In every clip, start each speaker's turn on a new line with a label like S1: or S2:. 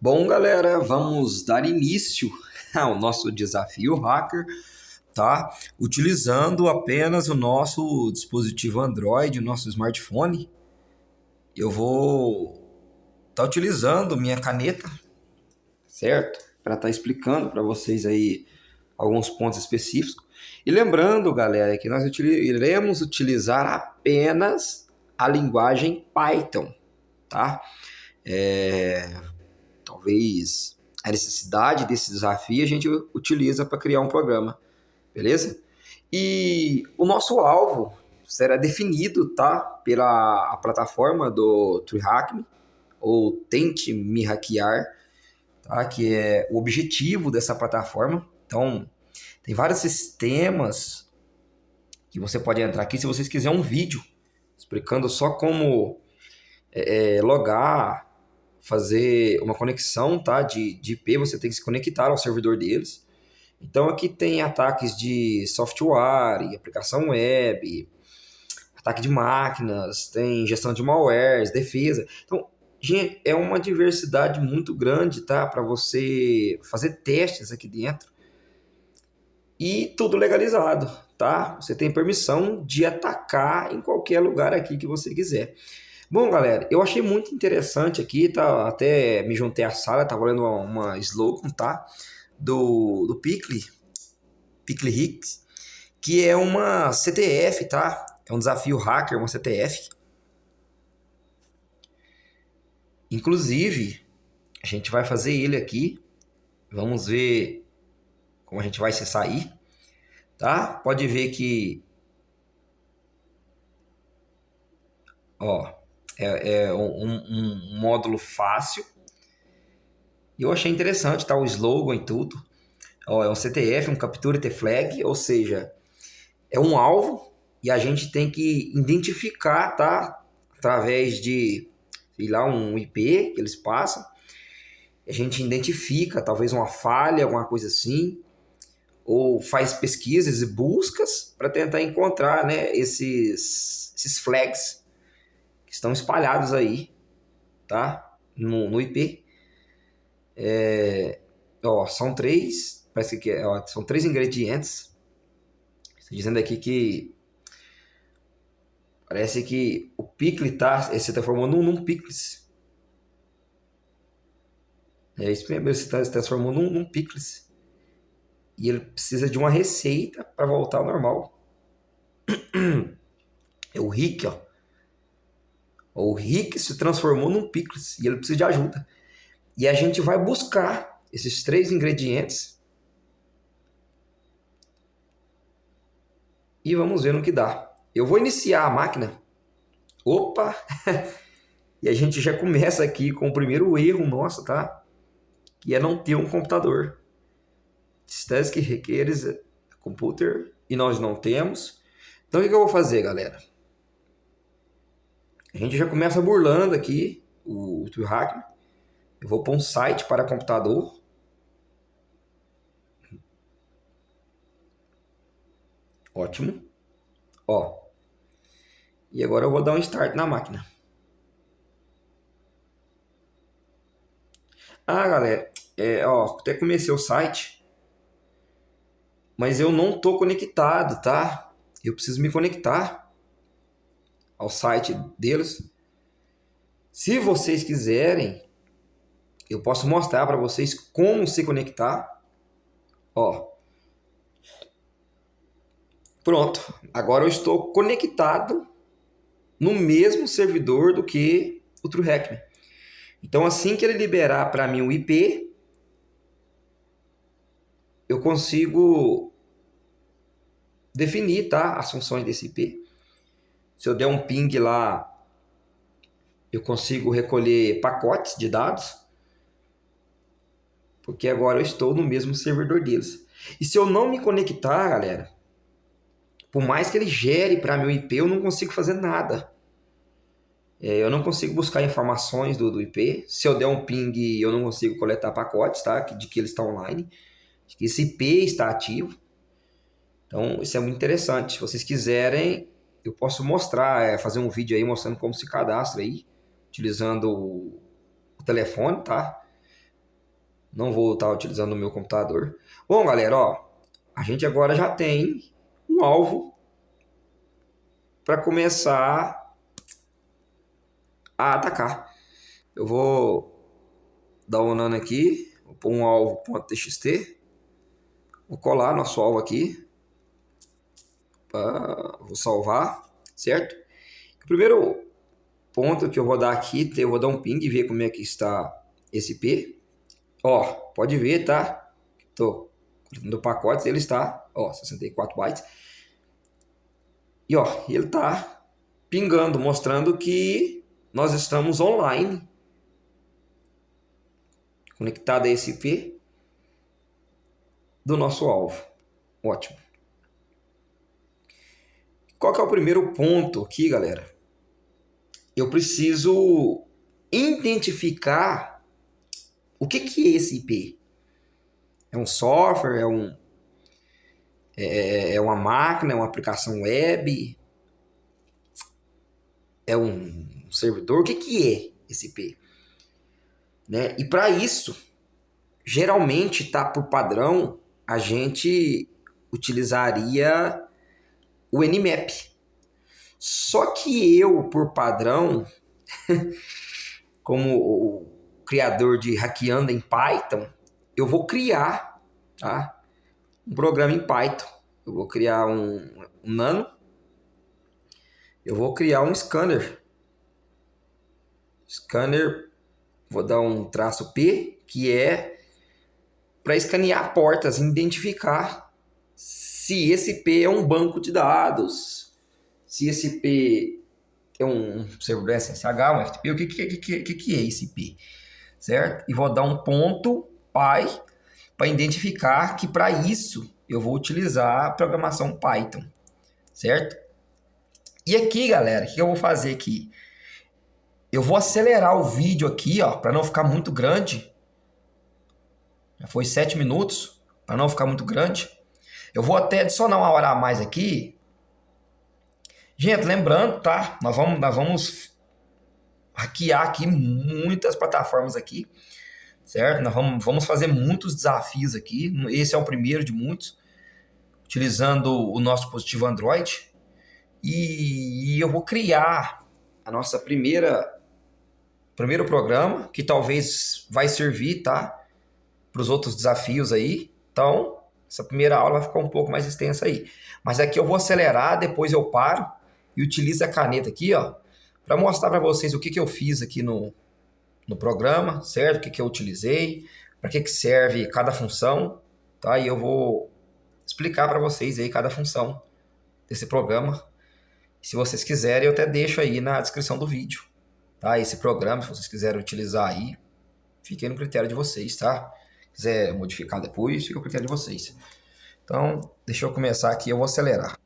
S1: Bom, galera, vamos dar início ao nosso desafio hacker, tá? Utilizando apenas o nosso dispositivo Android, o nosso smartphone. Eu vou estar utilizando minha caneta, certo? Para estar explicando para vocês aí alguns pontos específicos. E lembrando, galera, que nós iremos utilizar apenas a linguagem Python, tá? Talvez a necessidade desse desafio a gente utiliza para criar um programa, beleza? E o nosso alvo será definido, tá? Pela a plataforma do TreeHackMe, ou Tente Me Hackear, tá? Que é o objetivo dessa plataforma. Então, tem vários sistemas que você pode entrar aqui se vocês quiserem um vídeo explicando só como logar, fazer uma conexão, tá, de IP, você tem que se conectar ao servidor deles. Então aqui tem ataques de software, aplicação web, ataque de máquinas, tem gestão de malwares, defesa. Então, gente, é uma diversidade muito grande, tá, para você fazer testes aqui dentro. E tudo legalizado, tá? Você tem permissão de atacar em qualquer lugar aqui que você quiser. Bom, galera, eu achei muito interessante aqui, tá? Até me juntei à sala, tava lendo uma slogan, tá? Do Pickle Hicks, que é uma CTF, tá? É um desafio hacker, uma CTF. Inclusive, a gente vai fazer ele aqui. Vamos ver como a gente vai se sair, tá? Pode ver que, ó, é um módulo fácil. E eu achei interessante, tá? O slogan e tudo. Ó, é um CTF, um Capture the Flag, ou seja, é um alvo e a gente tem que identificar, tá? Através de, sei lá, um IP que eles passam. A gente identifica talvez uma falha, alguma coisa assim, ou faz pesquisas e buscas para tentar encontrar, né, esses flags que estão espalhados aí, tá? No IP. Ó, são três, parece que ó, são três ingredientes. Está dizendo aqui que parece que o pickle tá, você está formando num pickles. É isso mesmo, você está se transformando num pickles. E ele precisa de uma receita para voltar ao normal. É o Rick, ó. O Rick se transformou num pickles e ele precisa de ajuda. E a gente vai buscar esses três ingredientes e vamos ver no que dá. Eu vou iniciar a máquina. Opa! E a gente já começa aqui com o primeiro erro nosso, tá? Que é não ter um computador. Task requeres computer e nós não temos. Então o que eu vou fazer, galera? A gente já começa burlando aqui o TreeHackMe. Eu vou para um site para computador. Ótimo. Ó. E agora eu vou dar um start na máquina. Ah, galera, ó, até comecei o site, mas eu não tô conectado, tá? Eu preciso me conectar ao site deles. Se vocês quiserem, eu posso mostrar para vocês como se conectar. Ó. Pronto. Agora eu estou conectado no mesmo servidor do que o TreeHackMe. Então, assim que ele liberar para mim o IP, eu consigo definir, tá, as funções desse IP. Se eu der um ping lá, eu consigo recolher pacotes de dados, porque agora eu estou no mesmo servidor deles. E se eu não me conectar, galera, por mais que ele gere para meu IP, eu não consigo fazer nada. Eu não consigo buscar informações do IP. Se eu der um ping, eu não consigo coletar pacotes, tá? De que ele está online. De que esse IP está ativo. Então, isso é muito interessante. Se vocês quiserem, eu posso mostrar, fazer um vídeo aí mostrando como se cadastra aí, utilizando o telefone, tá? Não vou estar utilizando o meu computador. Bom, galera, ó, a gente agora já tem um alvo para começar a atacar. Eu vou dar um nano aqui, vou pôr um alvo.txt, vou colar nosso alvo aqui, vou salvar, certo? O primeiro ponto que eu vou dar aqui, eu vou dar um ping e ver como é que está esse IP. Ó, pode ver, tá? Tô no pacote, ele está, ó, 64 bytes. E ó, ele tá pingando, mostrando que nós estamos online, conectado a esse IP do nosso alvo. Ótimo. Qual que é o primeiro ponto aqui, galera? Eu preciso identificar o que é esse IP. É um software, é uma máquina, é uma aplicação web, é um servidor. O que é esse IP? Né? E para isso, geralmente, tá por padrão, a gente utilizaria o Nmap. Só que eu, por padrão, como o criador de Hackeando em Python, eu vou criar, tá, um programa em Python. Eu vou criar um nano. Eu vou criar um scanner. Scanner, vou dar um traço P, que é para escanear portas, identificar se esse IP é um banco de dados, se esse IP é um servidor SSH, um FTP, o que é esse IP, certo? E vou dar um ponto py para identificar que para isso eu vou utilizar a programação Python, certo? E aqui, galera, o que eu vou fazer aqui? Eu vou acelerar o vídeo aqui, ó, para não ficar muito grande. Já foi 7 minutos, para não ficar muito grande. Eu vou até adicionar uma hora a mais aqui. Gente, lembrando, tá? Nós vamos hackear aqui muitas plataformas aqui, certo? Nós vamos fazer muitos desafios aqui. Esse é o primeiro de muitos, utilizando o nosso dispositivo Android. E eu vou criar a nossa primeiro programa, que talvez vai servir, tá, para os outros desafios aí. Então, essa primeira aula vai ficar um pouco mais extensa aí. Mas aqui eu vou acelerar, depois eu paro e utilizo a caneta aqui, ó, para mostrar para vocês o que eu fiz aqui no programa, certo? O que eu utilizei, para que serve cada função, tá? E eu vou explicar para vocês aí cada função desse programa. Se vocês quiserem, eu até deixo aí na descrição do vídeo, tá? Esse programa, se vocês quiserem utilizar aí, fiquem no critério de vocês, tá? Se quiser modificar depois, fica no critério de vocês. Então, deixa eu começar aqui, eu vou acelerar.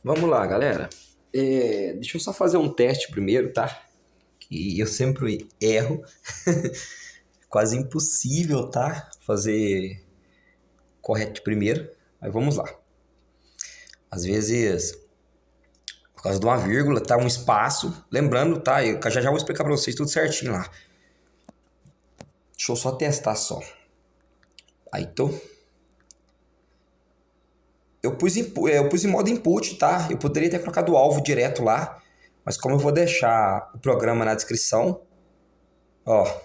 S1: Vamos lá, galera. Deixa eu só fazer um teste primeiro, tá? Que eu sempre erro. Quase impossível, tá? Fazer correto de primeiro. Mas vamos lá. Às vezes, por causa de uma vírgula, tá? Um espaço. Lembrando, tá? Eu já vou explicar pra vocês tudo certinho lá. Deixa eu só testar só. Aí tô. Eu pus em modo input, tá? Eu poderia ter colocado o alvo direto lá, mas como eu vou deixar o programa na descrição, ó, tá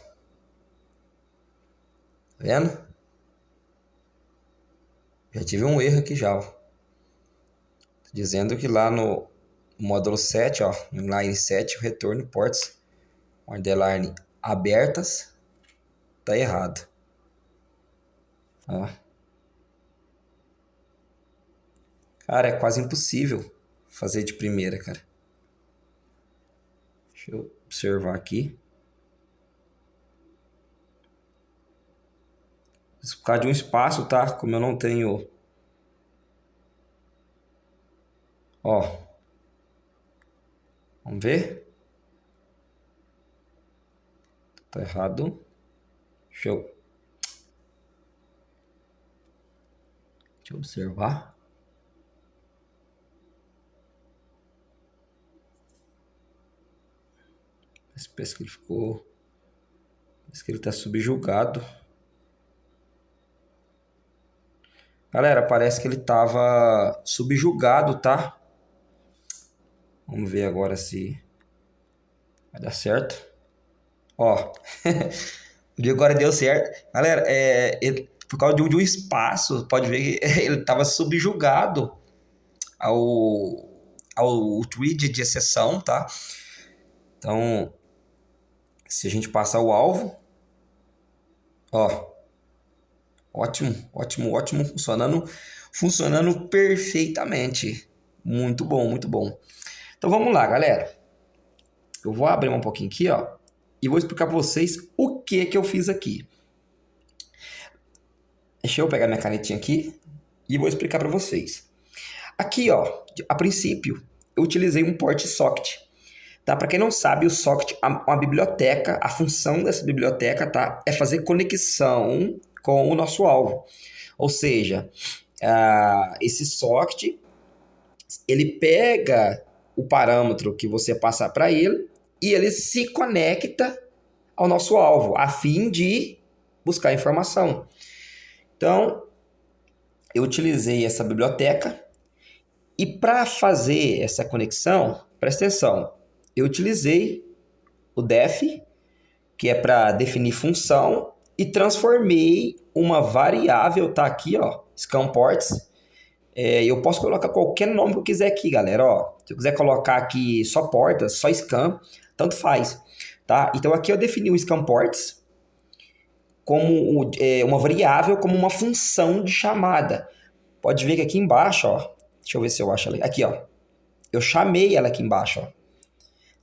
S1: vendo? Já tive um erro aqui já, ó. Dizendo que lá no módulo 7, ó, no line 7, o retorno ports underline abertas, tá errado. Ó. Cara, é quase impossível fazer de primeira, cara. Deixa eu observar aqui. Isso por causa de um espaço, tá? Como eu não tenho... Ó. Vamos ver? Tá errado. Deixa eu observar. Parece que ele ficou... Parece que ele tá subjugado. Galera, parece que ele tava subjugado, tá? Vamos ver agora se vai dar certo. Ó. Agora deu certo. Galera, por causa de um espaço, pode ver que ele tava subjugado ao tweet de exceção, tá? Então, se a gente passar o alvo, ó, ótimo, funcionando perfeitamente. Muito bom, muito bom. Então vamos lá, galera. Eu vou abrir um pouquinho aqui, ó, e vou explicar para vocês o que eu fiz aqui. Deixa eu pegar minha canetinha aqui e vou explicar para vocês. Aqui, ó, a princípio, eu utilizei um port socket. Tá? Para quem não sabe, o socket é uma biblioteca. A função dessa biblioteca, tá, é fazer conexão com o nosso alvo. Ou seja, esse socket, ele pega o parâmetro que você passar para ele e ele se conecta ao nosso alvo, a fim de buscar informação. Então, eu utilizei essa biblioteca e para fazer essa conexão, presta atenção, eu utilizei o def, que é para definir função, e transformei uma variável, tá aqui, ó, scamPorts. Eu posso colocar qualquer nome que eu quiser aqui, galera, ó. Se eu quiser colocar aqui só portas, só scam, tanto faz, tá? Então aqui eu defini o scamPorts como uma variável, como uma função de chamada. Pode ver que aqui embaixo, ó, deixa eu ver se eu acho ela aqui, ó. Eu chamei ela aqui embaixo, ó.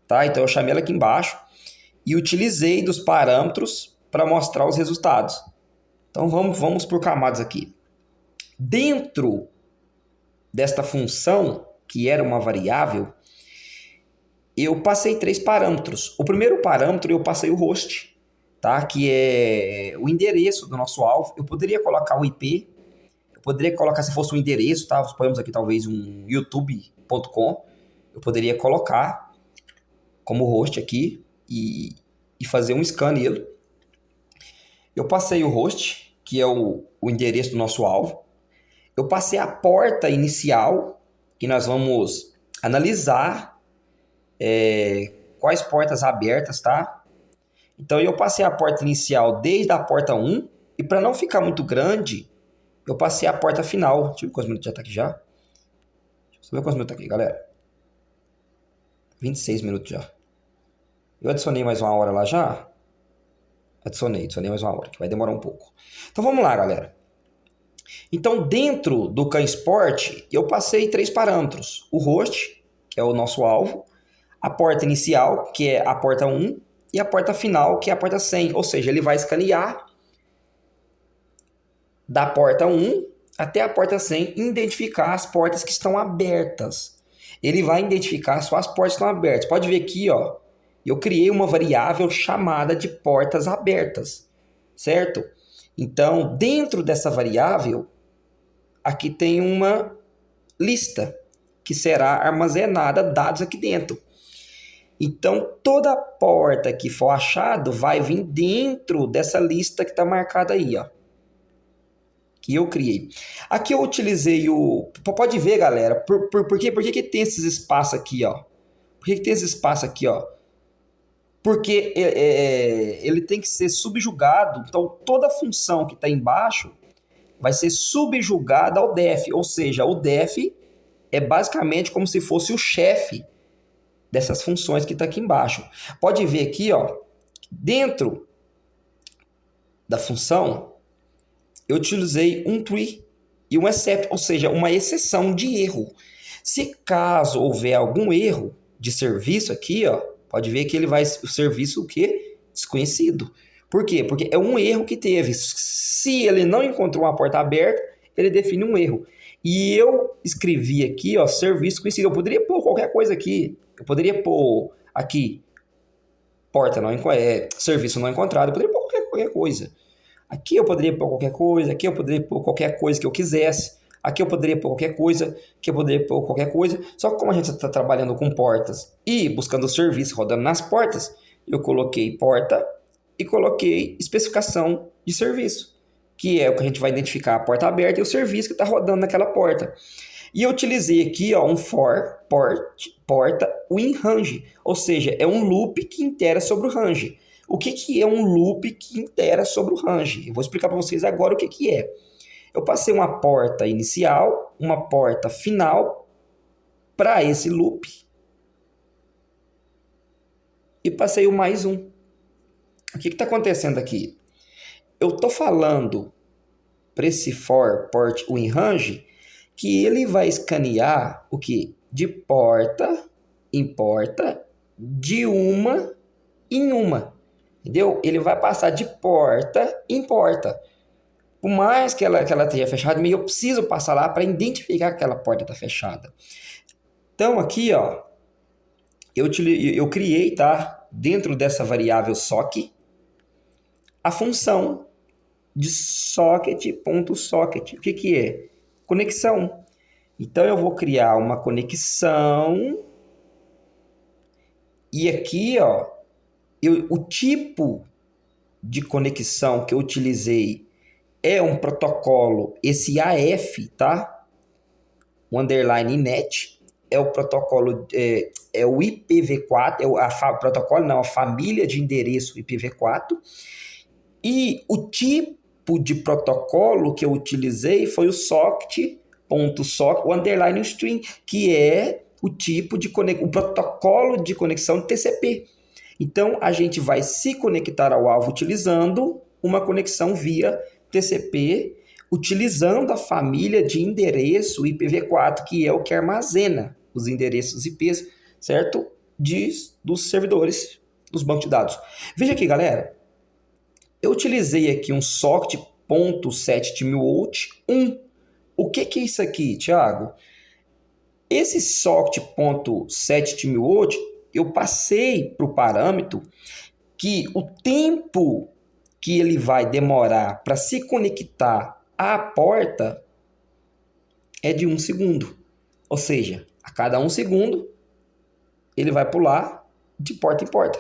S1: Tá? Então eu chamei ela aqui embaixo e utilizei dos parâmetros para mostrar os resultados. Então vamos por camadas aqui. Dentro desta função, que era uma variável, eu passei 3 parâmetros. O primeiro parâmetro eu passei o host, tá? Que é o endereço do nosso alvo. Eu poderia colocar o IP, eu poderia colocar se fosse um endereço, tá? Suponhamos aqui talvez um youtube.com. Eu poderia colocar como host aqui e fazer um scan nele. Eu passei o host, que é o endereço do nosso alvo. Eu passei a porta inicial, que nós vamos analisar quais portas abertas, tá? Então eu passei a porta inicial desde a porta 1, e para não ficar muito grande, eu passei a porta final. Deixa eu ver quantos minutos já tá aqui já. Deixa eu ver quantos minutos tá aqui, galera. 26 minutos já. Eu adicionei mais uma hora lá já. Adicionei mais uma hora, que vai demorar um pouco. Então vamos lá, galera. Então, dentro do CanSport, eu passei 3 parâmetros. O host, que é o nosso alvo, a porta inicial, que é a porta 1, e a porta final, que é a porta 100. Ou seja, ele vai escanear da porta 1 até a porta 100 e identificar as portas que estão abertas. Ele vai identificar só as portas que estão abertas. Pode ver aqui, ó, eu criei uma variável chamada de portas abertas, certo? Então, dentro dessa variável, aqui tem uma lista que será armazenada dados aqui dentro. Então, toda porta que for achado vai vir dentro dessa lista que está marcada aí, ó, que eu criei. Aqui eu utilizei o... Pode ver, galera, por que tem esses espaços aqui, ó? Por que tem esse espaço aqui, ó? Porque ele tem que ser subjugado. Então, toda função que está embaixo vai ser subjugada ao def. Ou seja, o def é basicamente como se fosse o chefe dessas funções que está aqui embaixo. Pode ver aqui, ó, dentro da função, eu utilizei um tree e um except, ou seja, uma exceção de erro. Se caso houver algum erro de serviço aqui, ó, pode ver que ele vai o serviço o quê? Desconhecido. Por quê? Porque é um erro que teve. Se ele não encontrou uma porta aberta, ele define um erro. E eu escrevi aqui, ó, serviço conhecido. Eu poderia pôr qualquer coisa aqui. Eu poderia pôr aqui porta não serviço não encontrado. Eu poderia pôr qualquer coisa. Aqui eu poderia pôr qualquer coisa. Aqui eu poderia pôr qualquer coisa que eu quisesse. Aqui eu poderia pôr qualquer coisa, aqui eu poderia pôr qualquer coisa. Só que como a gente está trabalhando com portas e buscando o serviço rodando nas portas, eu coloquei porta e coloquei especificação de serviço, que é o que a gente vai identificar a porta aberta e o serviço que está rodando naquela porta. E eu utilizei aqui, ó, um for porta win range, ou seja, é um loop que itera sobre o range. O que é um loop que itera sobre o range? Eu vou explicar para vocês agora o que é. Eu passei uma porta inicial, uma porta final para esse loop e passei o mais um. O que está acontecendo aqui? Eu estou falando para esse for port win range que ele vai escanear o que? De porta em porta, de uma em uma. Entendeu? Ele vai passar de porta em porta. Por mais que ela esteja fechada, eu preciso passar lá para identificar que aquela porta está fechada. Então, aqui, ó, eu criei, tá, dentro dessa variável sock, a função de socket.socket. O que é? Conexão. Então, eu vou criar uma conexão. E aqui, ó, o tipo de conexão que eu utilizei é um protocolo, esse AF, tá? O underline net é o protocolo, é o IPv4, protocolo não, a família de endereço IPv4. E o tipo de protocolo que eu utilizei foi o socket.socket, o underline string, que é o tipo de o protocolo de conexão de TCP. Então, a gente vai se conectar ao alvo utilizando uma conexão via TCP, utilizando a família de endereço IPv4, que é o que armazena os endereços IPs, certo? Dos servidores, dos bancos de dados. Veja aqui, galera. Eu utilizei aqui um socket.setMW1. O que é isso aqui, Thiago? Esse socket.setMW, eu passei para o parâmetro que o tempo que ele vai demorar para se conectar à porta é de 1 segundo. Ou seja, a cada 1 segundo, ele vai pular de porta em porta.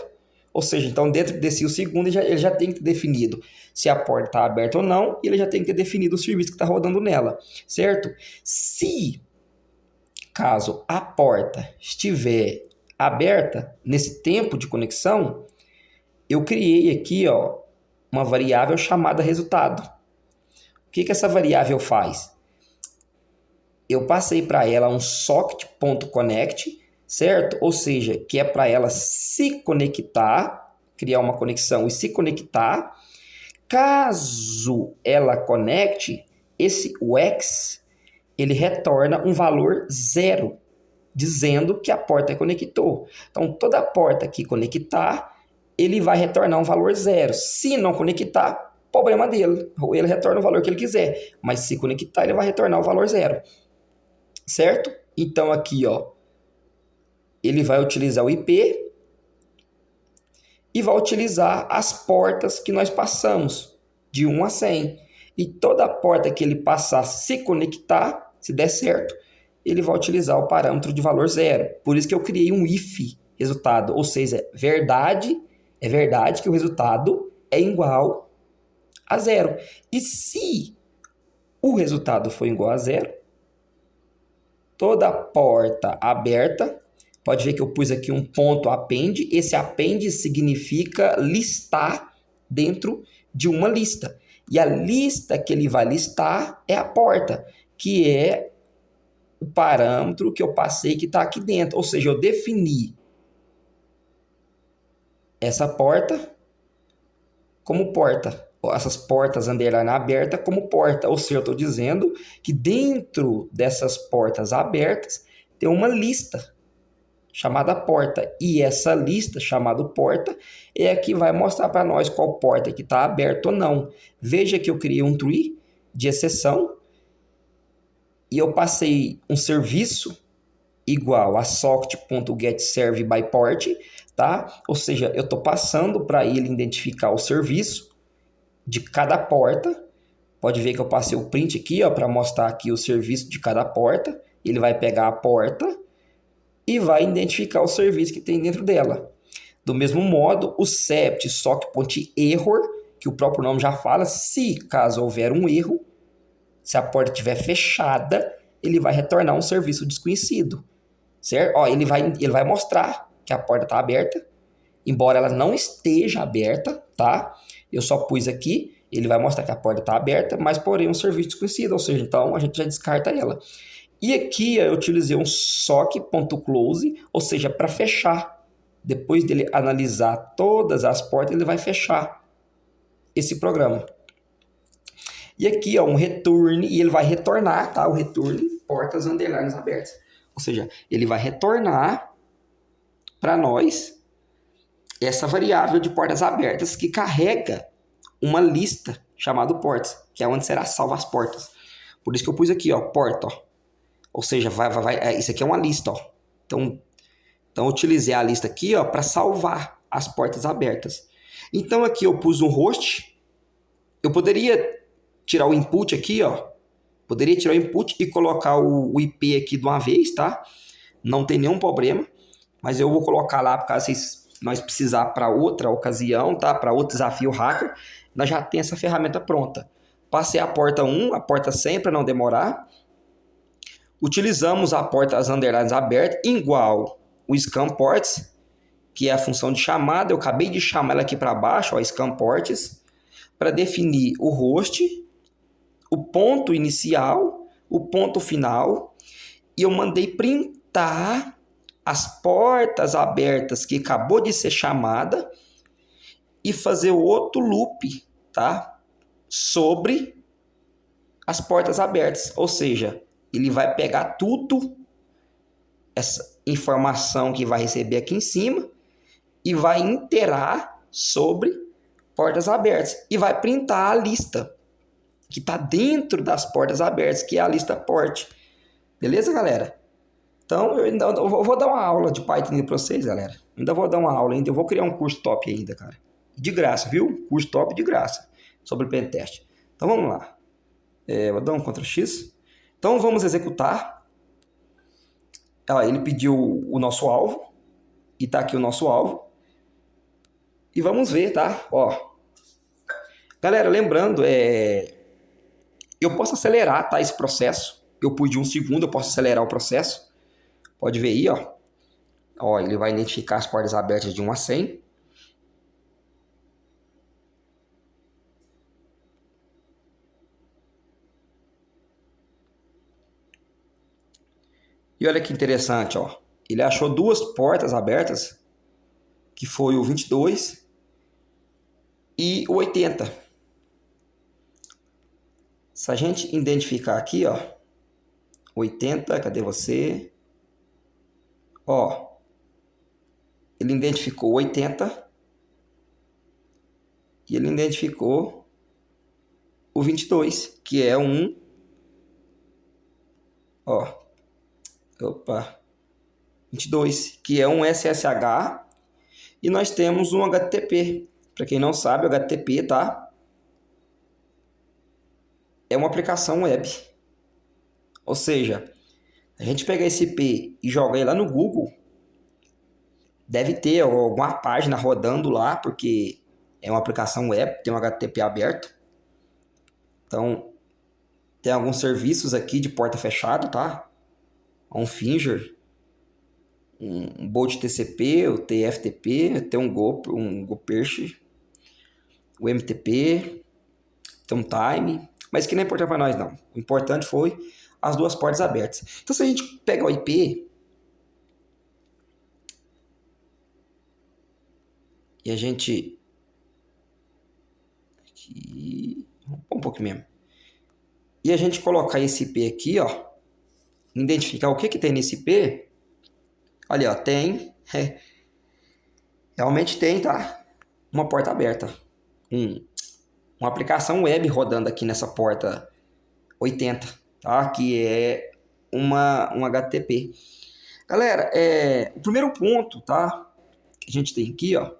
S1: Ou seja, então dentro desse o segundo ele já tem que ter definido se a porta está aberta ou não, e ele já tem que ter definido o serviço que está rodando nela, certo? Se caso a porta estiver aberta nesse tempo de conexão, eu criei aqui uma variável chamada resultado. O que essa variável faz? Eu passei para ela um socket.connect, certo? Ou seja, que é para ela se conectar, criar uma conexão e se conectar. Caso ela conecte, esse UX, ele retorna um valor 0, dizendo que a porta conectou. Então, toda porta que conectar, ele vai retornar um valor 0. Se não conectar, problema dele. Ou ele retorna o valor que ele quiser. Mas se conectar, ele vai retornar o valor 0. Certo? Então, aqui, ele vai utilizar o IP e vai utilizar as portas que nós passamos, de 1 a 100. E toda porta que ele passar se conectar, se der certo, ele vai utilizar o parâmetro de valor 0. Por isso que eu criei um if resultado, ou seja, é verdade que o resultado é igual a 0. E se o resultado for igual a 0, toda porta aberta, pode ver que eu pus aqui um ponto append, esse append significa listar dentro de uma lista. E a lista que ele vai listar é a porta, que é o parâmetro que eu passei que está aqui dentro. Ou seja, eu defini essa porta como porta. Essas portas underline aberta como porta. Ou seja, eu estou dizendo que dentro dessas portas abertas tem uma lista chamada porta. E essa lista chamada porta é a que vai mostrar para nós qual porta que está aberta ou não. Veja que eu criei um tree de exceção e eu passei um serviço igual a socket.getServedByPort, tá? Ou seja, eu estou passando para ele identificar o serviço de cada porta. Pode ver que eu passei o print aqui, para mostrar aqui o serviço de cada porta. Ele vai pegar a porta e vai identificar o serviço que tem dentro dela. Do mesmo modo, o sept sock.error, que o próprio nome já fala, se caso houver um erro, se a porta estiver fechada, ele vai retornar um serviço desconhecido, certo? Ele vai mostrar que a porta está aberta, embora ela não esteja aberta, tá? Eu só pus aqui, ele vai mostrar que a porta está aberta, mas porém um serviço desconhecido, ou seja, então a gente já descarta ela. E aqui eu utilizei um sock.close, ou seja, para fechar. Depois dele analisar todas as portas, ele vai fechar esse programa. E aqui, um return, e ele vai retornar, tá? O return, portas underlines abertas. Ou seja, ele vai retornar para nós essa variável de portas abertas que carrega uma lista chamada portas, que é onde será salva as portas. Por isso que eu pus aqui, porta, Ou seja, isso aqui é uma lista, Então eu utilizei a lista aqui, para salvar as portas abertas. Então aqui eu pus um host. Eu poderia tirar o input aqui, Poderia tirar o input e colocar o IP aqui de uma vez, tá? Não tem nenhum problema. Mas eu vou colocar lá, caso nós precisar para outra ocasião, tá? Para outro desafio hacker, nós já tem essa ferramenta pronta. Passei a porta 1, a porta 100 para não demorar. Utilizamos a porta as underlines aberta, igual o scanPorts, que é a função de chamada. Eu acabei de chamar ela aqui para baixo, scanPorts, para definir o host, o ponto inicial, o ponto final, e eu mandei printar as portas abertas que acabou de ser chamada e fazer outro loop, tá? Sobre as portas abertas. Ou seja, ele vai pegar tudo, essa informação que vai receber aqui em cima, e vai iterar sobre portas abertas. E vai printar a lista que está dentro das portas abertas, que é a lista port. Beleza, galera? Então, eu vou dar uma aula de Python para vocês, galera. Ainda vou dar uma aula ainda. Eu vou criar um curso top ainda, cara. De graça, viu? Curso top de graça sobre pentest. Então, vamos lá. Vou dar um Ctrl X. Então, vamos executar. Ele pediu o nosso alvo. E está aqui o nosso alvo. e vamos ver, tá? Ó, galera, lembrando, eu posso acelerar, tá, esse processo. Eu pus de 1 segundo, eu posso acelerar o processo. Pode ver aí, ó. Ó, ele vai identificar as portas abertas de 1 a 100. E olha que interessante, ó. Ele achou 2 portas abertas, que foi o 22 e o 80. Se a gente identificar aqui, ó, 80, cadê você? Ó, ele identificou 80 e ele identificou o 22, que é um, ó, opa, 22, que é um SSH, e nós temos um HTTP. Para quem não sabe, o HTTP, tá? É uma aplicação web. Ou seja, a gente pegar esse IP e jogar ele lá no Google, deve ter alguma página rodando lá, porque é uma aplicação web, tem um HTTP aberto. Então, tem alguns serviços aqui de porta fechada, tá? Um Finger, um Bolt TCP, o TFTP, tem um GoPerch, o MTP, tem um Time, mas que não é importante para nós, não. O importante foi as 2 portas abertas. Então, se a gente pegar o IP e a gente... Aqui, um pouquinho mesmo. E a gente colocar esse IP aqui, ó, identificar o que tem nesse IP, olha, ó, tem, realmente tem, tá? Uma porta aberta. Uma aplicação web rodando aqui nessa porta 80, tá? Que é um HTTP. Galera, o primeiro ponto, tá? Que a gente tem aqui, ó,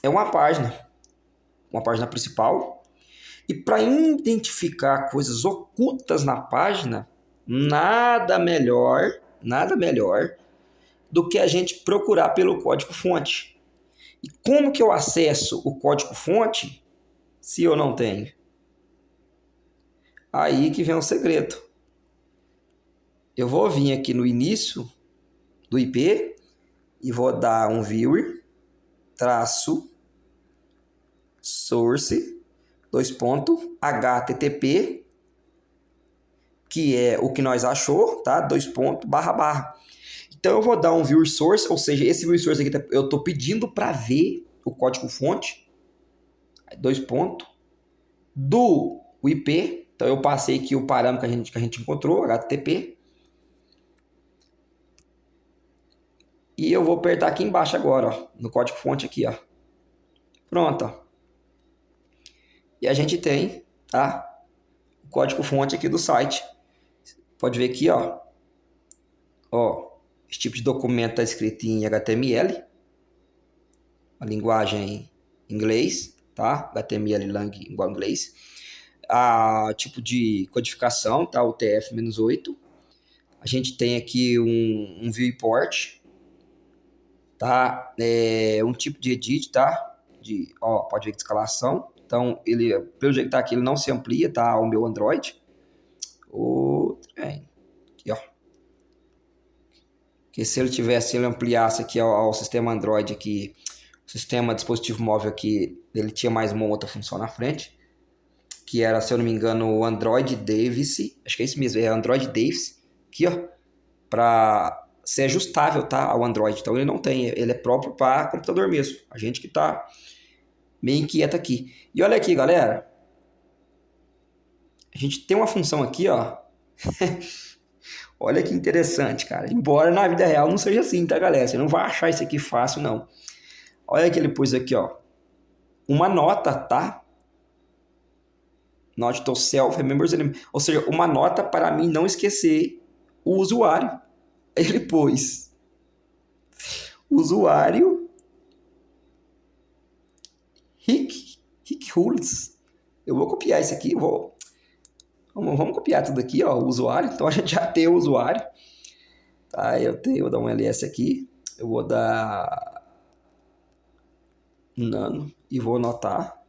S1: é uma página principal. E para identificar coisas ocultas na página, nada melhor do que a gente procurar pelo código-fonte. E como que eu acesso o código-fonte se eu não tenho? Aí que vem o segredo. Eu vou vir aqui no início do IP e vou dar um viewer traço source 2.http, que é o que nós achou, tá? 2.//. Então eu vou dar um viewer source, ou seja, esse viewer source aqui eu estou pedindo para ver o código-fonte, 2 pontos, do IP. Então eu passei aqui o parâmetro que a gente encontrou, HTTP. E eu vou apertar aqui embaixo agora, ó, no código-fonte aqui, ó. Pronto, ó. E a gente tem, tá, o código-fonte aqui do site. Pode ver aqui, ó. Ó, esse tipo de documento está escrito em HTML, a linguagem inglês, tá? HTML lang igual inglês. A tipo de codificação, tá? O TF-8. A gente tem aqui um viewport, tá? Um tipo de edit, tá? Ó, pode ver que escalação. Então, ele, pelo jeito que tá aqui, ele não se amplia, tá? Ao meu Android. Aqui, ó. Que se ele ampliasse aqui ao sistema Android aqui, o sistema dispositivo móvel aqui, ele tinha mais uma outra função na frente, que era, se eu não me engano, o Android Davis, acho que é isso mesmo, é Android Davis, aqui, ó, para ser ajustável, tá, ao Android. Então ele não tem, ele é próprio para computador mesmo. A gente que tá meio inquieta aqui. E olha aqui, galera, a gente tem uma função aqui, ó. Olha que interessante, cara. Embora na vida real não seja assim, tá, galera? Você não vai achar isso aqui fácil, não. Olha que ele pôs aqui, ó. Uma nota, tá? Note to self, remembers, ou seja, uma nota para mim não esquecer o usuário. Ele pôs usuário Rick Hulls. Eu vou copiar isso aqui, vamos copiar tudo aqui, ó, o usuário. Então a gente já tem o usuário. Tá, vou dar um ls aqui. Eu vou dar Nano e vou anotar.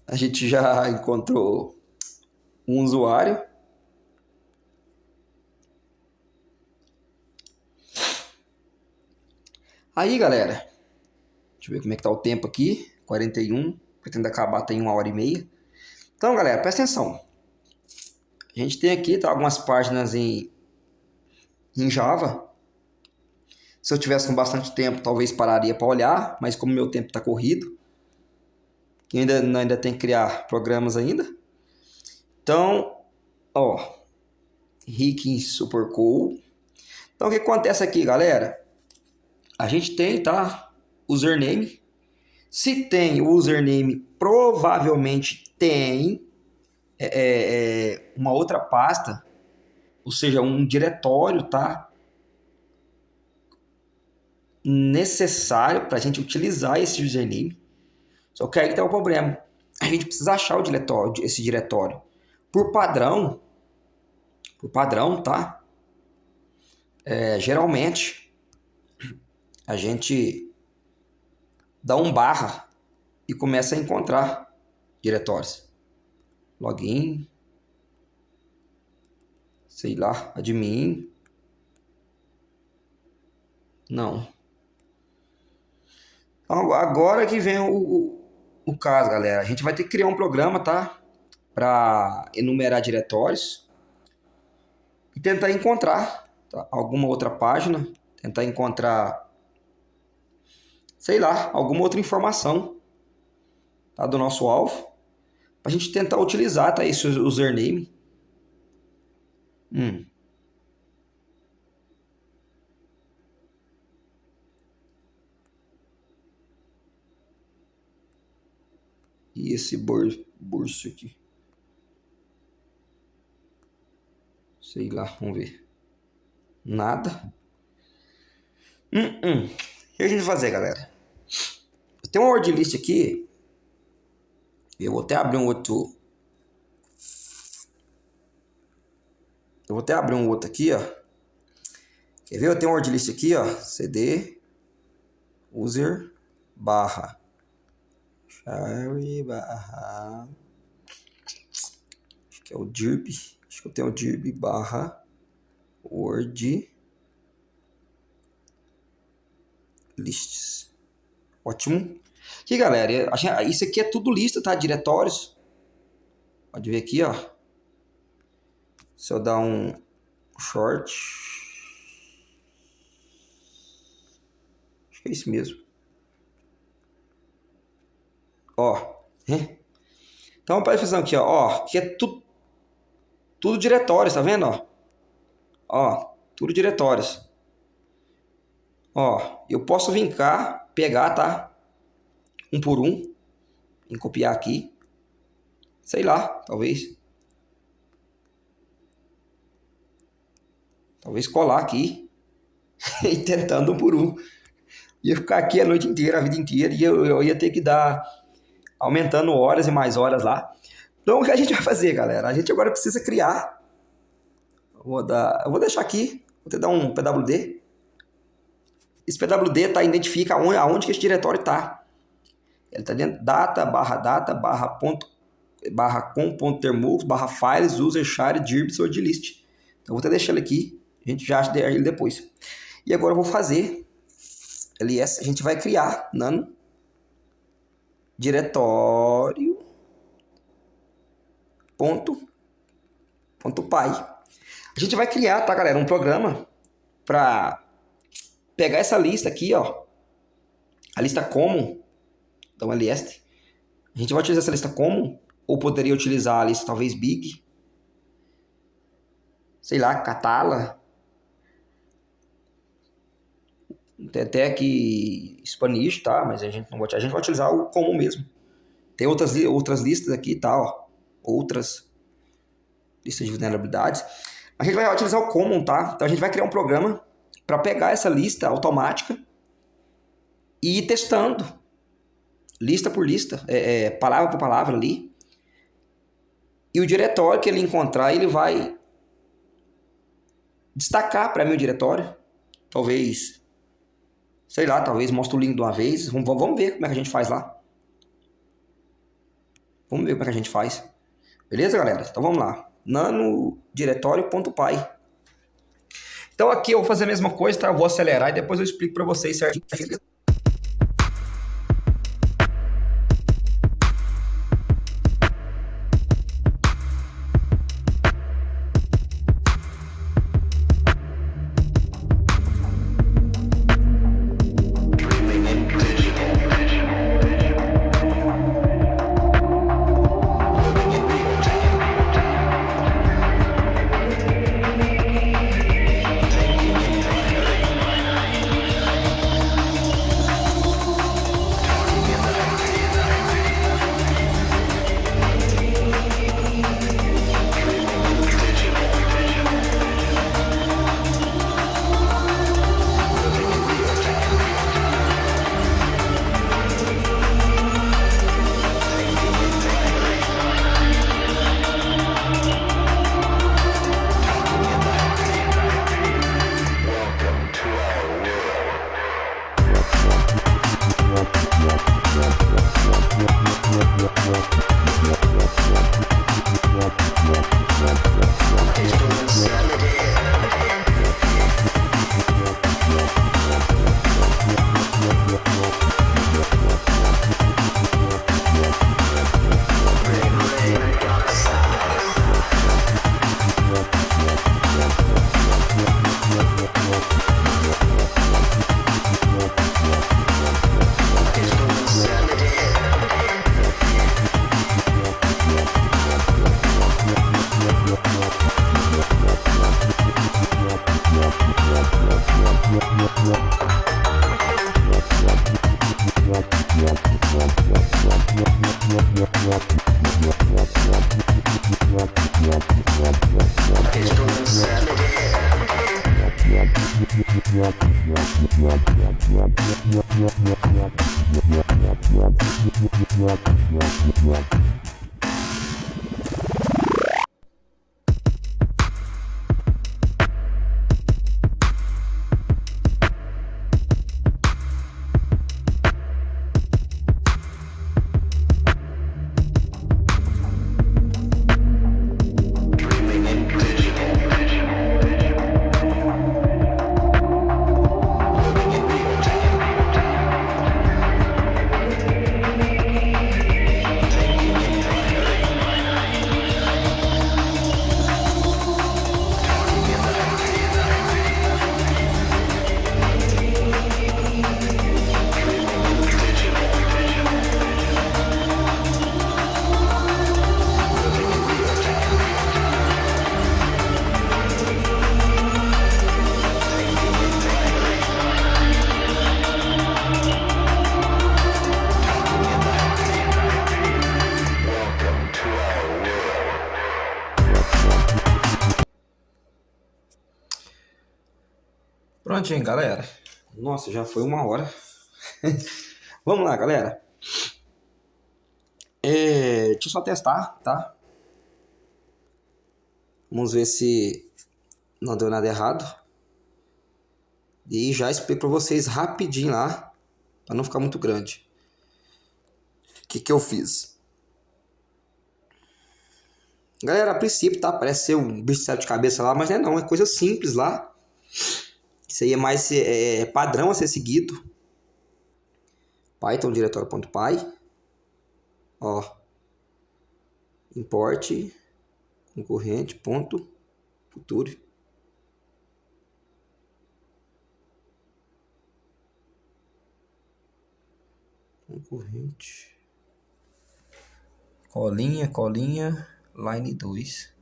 S1: A gente já encontrou um usuário. Aí, galera, deixa eu ver como é que tá o tempo aqui. 41, pretendo acabar tem 1h30. Então, galera, presta atenção. A gente tem aqui algumas páginas em Java. Se eu tivesse com bastante tempo, talvez pararia para olhar, mas como meu tempo está corrido, que ainda tem que criar programas ainda. Então, ó, Rick em Supercool. Então, o que acontece aqui, galera? A gente tem, tá, username. Se tem o username, provavelmente tem uma outra pasta, ou seja, um diretório, tá? Necessário para a gente utilizar esse username. Só que aí tem o problema. A gente precisa achar esse diretório. Por padrão, tá? Geralmente, a gente dá um barra e começa a encontrar diretórios. Login, sei lá, admin. Não. Então, agora que vem o caso, galera. A gente vai ter que criar um programa, tá? Para enumerar diretórios e tentar encontrar, tá, alguma outra página, tentar encontrar, sei lá, alguma outra informação, tá, do nosso alvo, para a gente tentar utilizar, tá, esse username. E esse bolso aqui, sei lá, vamos ver. Nada. O que a gente vai fazer, galera? Tem uma word list aqui. Eu vou até abrir um outro. Eu vou até abrir um outro aqui, ó. Quer ver? Eu tenho uma word list aqui, ó. CD user barra chave barra. Acho que é o dirb. Acho que eu tenho o dirb barra word lists. Ótimo. Aqui, galera, isso aqui é tudo lista, tá? Diretórios. Pode ver aqui, ó. Se eu dar um short. Acho que é isso mesmo. Ó. Então, presta atenção aqui, ó. Aqui é tudo diretórios, tá vendo, ó? Ó, tudo diretórios. Ó, eu posso vir cá, pegar, tá? Um por um. E copiar aqui. Sei lá, talvez. Talvez colar aqui. E tentando um por um. Ia ficar aqui a noite inteira, a vida inteira. E eu ia ter que dar... aumentando horas e mais horas lá. Então, o que a gente vai fazer, galera? A gente agora precisa criar. Eu vou deixar aqui. Vou te dar um PWD. Esse PWD tá, identifica aonde que esse diretório está. Ele está dentro data, barra com.termux, barra files, user, share, dirb, sort list. Então, vou até deixar ele aqui. A gente já acha ele depois. E agora eu vou fazer ls. A gente vai criar nano diretório .py. A gente vai criar, tá, galera, um programa para pegar essa lista aqui, ó, a lista common, então ls. A gente vai utilizar essa lista common, ou poderia utilizar a lista talvez big, sei lá, catala, tem até aqui Spanish, tá, mas a gente vai utilizar o comum mesmo. Tem outras listas aqui, tá, ó, outras listas de vulnerabilidades. A gente vai utilizar o common, tá? Então a gente vai criar um programa para pegar essa lista automática e ir testando lista por lista, palavra por palavra ali. E o diretório que ele encontrar, ele vai destacar para mim o diretório. Talvez Sei lá, talvez mostre o link de uma vez. Vamos ver como é que a gente faz lá. Vamos ver como é que a gente faz. Beleza, galera? Então vamos lá. Nano diretório.py. Então aqui eu vou fazer a mesma coisa, tá? Eu vou acelerar e depois eu explico para vocês certinho. Prontinho, galera. Nossa, já foi 1 hora. Vamos lá, galera. Deixa eu só testar, tá? Vamos ver se não deu nada errado. E já explico pra vocês rapidinho lá, pra não ficar muito grande. O que eu fiz? Galera, a princípio, tá? Parece ser um bicho de sete cabeças lá, mas não é coisa simples lá. Isso aí é mais padrão a ser seguido. Python diretório.py. Ó. Import concorrente ponto futuro. Concorrente. Colinha, line 2.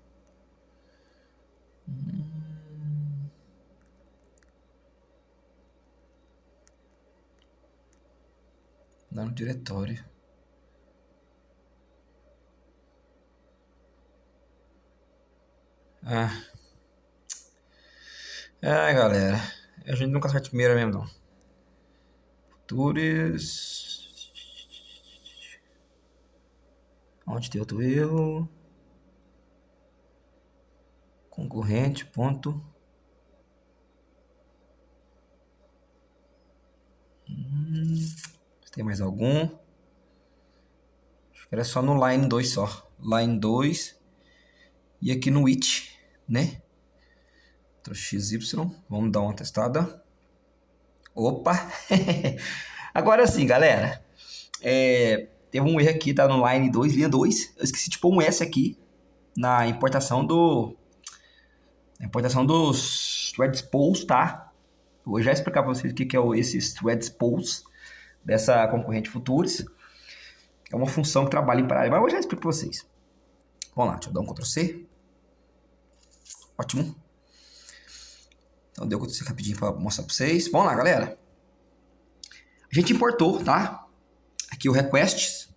S1: Lá no diretório. Galera. A gente nunca acerta primeiro mesmo, não. Futures. Onde tem outro erro? Concorrente, ponto. Tem mais algum? Acho que era só no line 2 só. Line 2. E aqui no it, né? XY. Vamos dar uma testada. Opa! Agora sim, galera. Teve um erro aqui, tá no line 2, linha 2. Eu esqueci de pôr um S aqui na importação dos threads pools, tá? Eu vou já explicar para vocês o que é esses threads pools dessa concorrente Futuris. É uma função que trabalha em paralelo, mas eu já explico para vocês. Vamos lá, deixa eu dar um Ctrl C. Ótimo. Então deu Ctrl C rapidinho para mostrar para vocês. Vamos lá, galera. A gente importou, tá? Aqui o requests.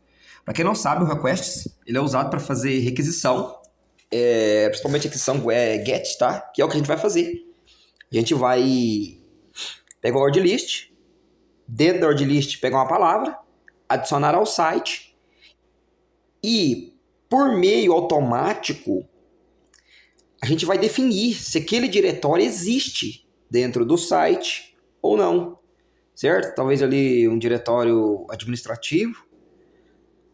S1: Para quem não sabe, o requests ele é usado para fazer requisição, principalmente requisição get, tá? Que é o que a gente vai fazer. A gente vai pegar o word list, dentro da word list pegar uma palavra, adicionar ao site e por meio automático a gente vai definir se aquele diretório existe dentro do site ou não, certo? Talvez ali um diretório administrativo,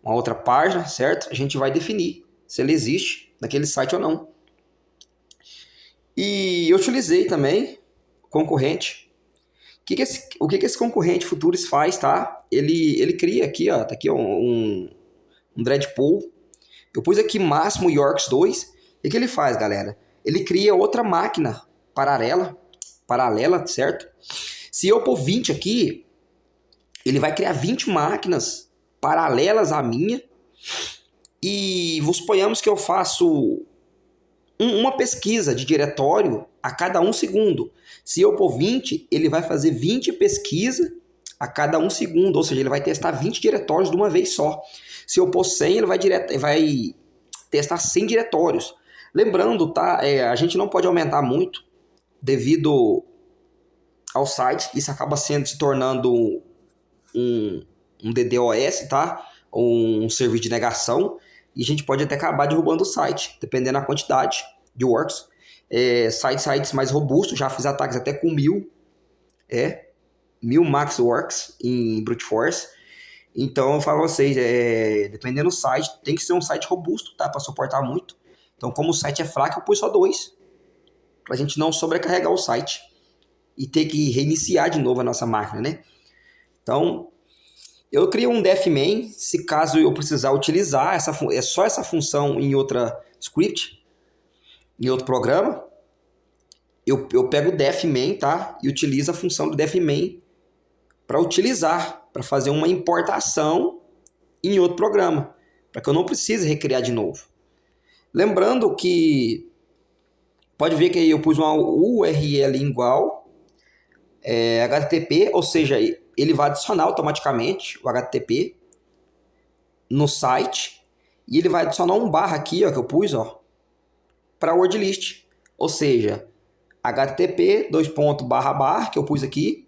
S1: uma outra página, certo? A gente vai definir se ele existe naquele site ou não. E eu utilizei também concorrente. O que esse concorrente Futuris faz, tá? Ele cria aqui, ó, tá aqui um thread pool. Eu pus aqui máximo Yorks 2. O que ele faz, galera? Ele cria outra máquina paralela, certo? Se eu pôr 20 aqui, ele vai criar 20 máquinas paralelas à minha. E suponhamos que eu faço uma pesquisa de diretório a cada 1 segundo. Se eu pôr 20, ele vai fazer 20 pesquisas a cada 1 segundo. Ou seja, ele vai testar 20 diretórios de uma vez só. Se eu pôr 100, ele vai testar 100 diretórios. Lembrando, tá? A gente não pode aumentar muito devido ao site. Isso acaba se tornando um DDoS, tá? Um serviço de negação. E a gente pode até acabar derrubando o site, dependendo da quantidade de works. Sites mais robustos, já fiz ataques até com 1000 max works em brute force. Então eu falo a vocês, dependendo do site, tem que ser um site robusto, tá? Para suportar muito. Então, como o site é fraco, eu pus só 2. Pra gente não sobrecarregar o site e ter que reiniciar de novo a nossa máquina, né? Então, eu crio um defmain, se caso eu precisar utilizar só essa função em outra script, em outro programa, eu pego o defmain, tá? E utilizo a função do defmain para utilizar, para fazer uma importação em outro programa, para que eu não precise recriar de novo. Lembrando que pode ver que aí eu pus uma URL igual HTTP, ou seja, ele vai adicionar automaticamente o HTTP no site e ele vai adicionar um barra aqui, ó, que eu pus, ó, para word list, ou seja, HTTP // que eu pus aqui,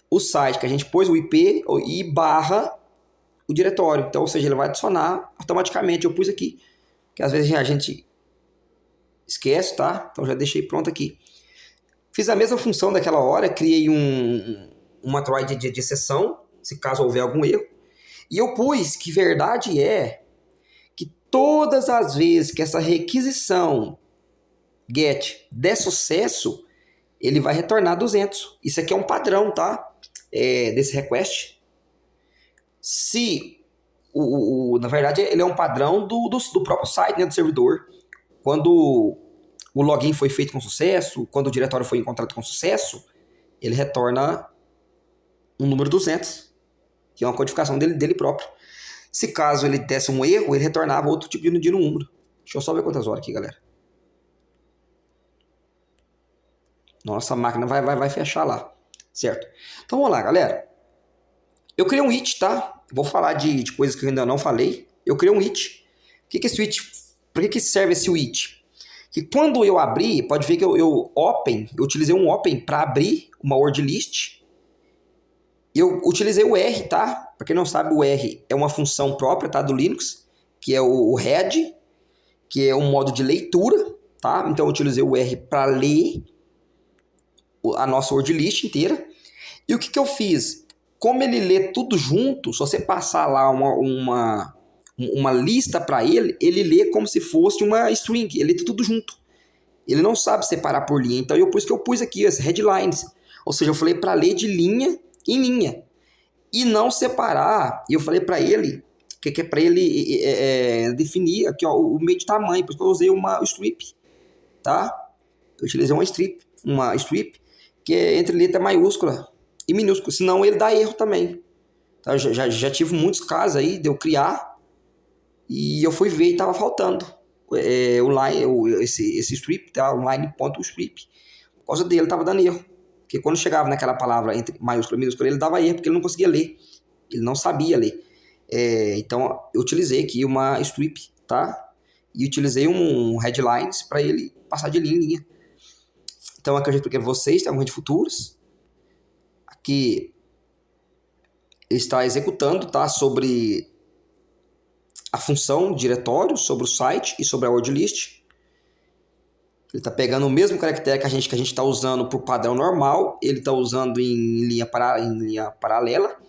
S1: o site que a gente pôs o IP e barra o diretório. Então, ou seja, ele vai adicionar automaticamente. Eu pus aqui, que às vezes a gente esquece, tá? Então já deixei pronto aqui. Fiz a mesma função daquela hora, criei uma thread de exceção, se caso houver algum erro. E eu pus que verdade é que todas as vezes que essa requisição get der sucesso, ele vai retornar 200. Isso aqui é um padrão, tá? Desse request. Se, na verdade, ele é um padrão do próprio site, né, do servidor. Quando o login foi feito com sucesso, quando o diretório foi encontrado com sucesso, ele retorna um número 200, que é uma codificação dele próprio. Se caso ele desse um erro, ele retornava outro tipo de número. Deixa eu só ver quantas horas aqui, galera. Nossa máquina vai fechar lá, certo? Então vamos lá, galera. Eu criei um it, tá? Vou falar de coisas que eu ainda não falei. Eu criei um it. Por que serve esse it? Que quando eu abrir, pode ver que eu utilizei um open para abrir uma word list. Eu utilizei o R, tá? Para quem não sabe, o R é uma função própria, tá, do Linux, que é o read, que é um modo de leitura, tá? Então eu utilizei o R para ler a nossa word list inteira. E o que eu fiz? como ele lê tudo junto, se você passar lá uma lista para ele, ele lê como se fosse uma string, ele lê tudo junto. Ele não sabe separar por linha, então por isso que eu pus aqui as headlines. Ou seja, eu falei para ler de linha em linha e não separar. E eu falei para ele que é para ele definir aqui, ó, o meio de tamanho, por isso que eu usei uma strip, tá? Eu utilizei uma strip que é entre letra maiúscula e minúscula, senão ele dá erro também. Tá? Já tive muitos casos aí de eu criar e eu fui ver e tava faltando esse strip, tá? O line.strip. Por causa dele tava dando erro. Porque quando chegava naquela palavra entre maiúscula e minúscula, ele dava erro porque ele não conseguia ler. Ele não sabia ler. Então eu utilizei aqui uma strip, tá? E utilizei um headlines para ele passar de linha em linha. Então aqui eu já expliquei para vocês, tem alguns de futuros. Aqui ele está executando, tá? Sobre a função diretório, sobre o site e sobre a word list. Ele está pegando o mesmo caractere que a gente está usando para o padrão normal, ele está usando em linha paralela.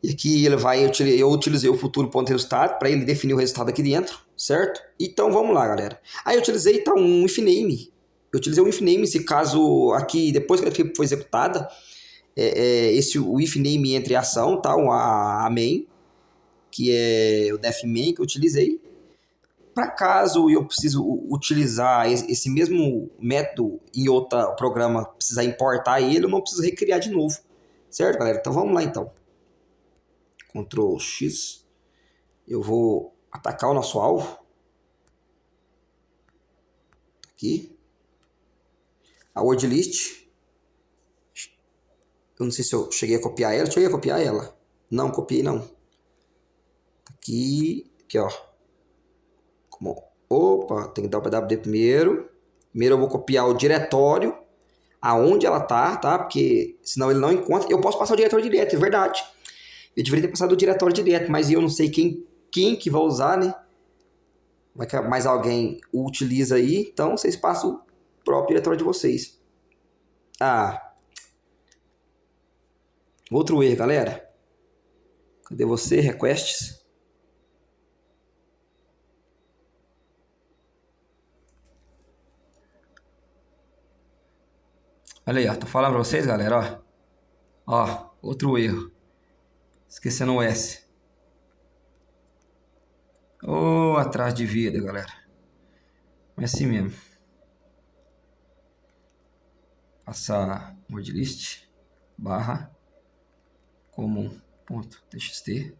S1: E aqui eu utilizei o futuro.resultado para ele definir o resultado aqui dentro, certo? Então vamos lá, galera. Aí eu utilizei um if name. Eu utilizei um if name, se caso aqui, depois que a script foi executada, o if name entre ação, tá? A main, que é o def main que eu utilizei. Para caso eu preciso utilizar esse mesmo método em outro programa, precisar importar ele, eu não preciso recriar de novo, certo, galera? Então vamos lá, então. Ctrl X. Eu vou atacar o nosso alvo. Aqui. A word list. Eu não sei se eu cheguei a copiar ela. Cheguei a copiar ela. Não, copiei não. Aqui, ó. Opa, tem que dar o PWD primeiro. Primeiro eu vou copiar o diretório aonde ela tá? Porque senão ele não encontra. Eu posso passar o diretório direto, é verdade. Eu deveria ter passado o diretório direto, mas eu não sei quem que vai usar, né? Vai que mais alguém o utiliza aí, então vocês passam o próprio diretório de vocês. Outro erro, galera. Cadê você? Requests. Olha aí, ó. Tô falando pra vocês, galera, ó. Outro erro. Esquecendo o S. Atrás de vida, galera. É assim mesmo. Passar word list barra comum.txt.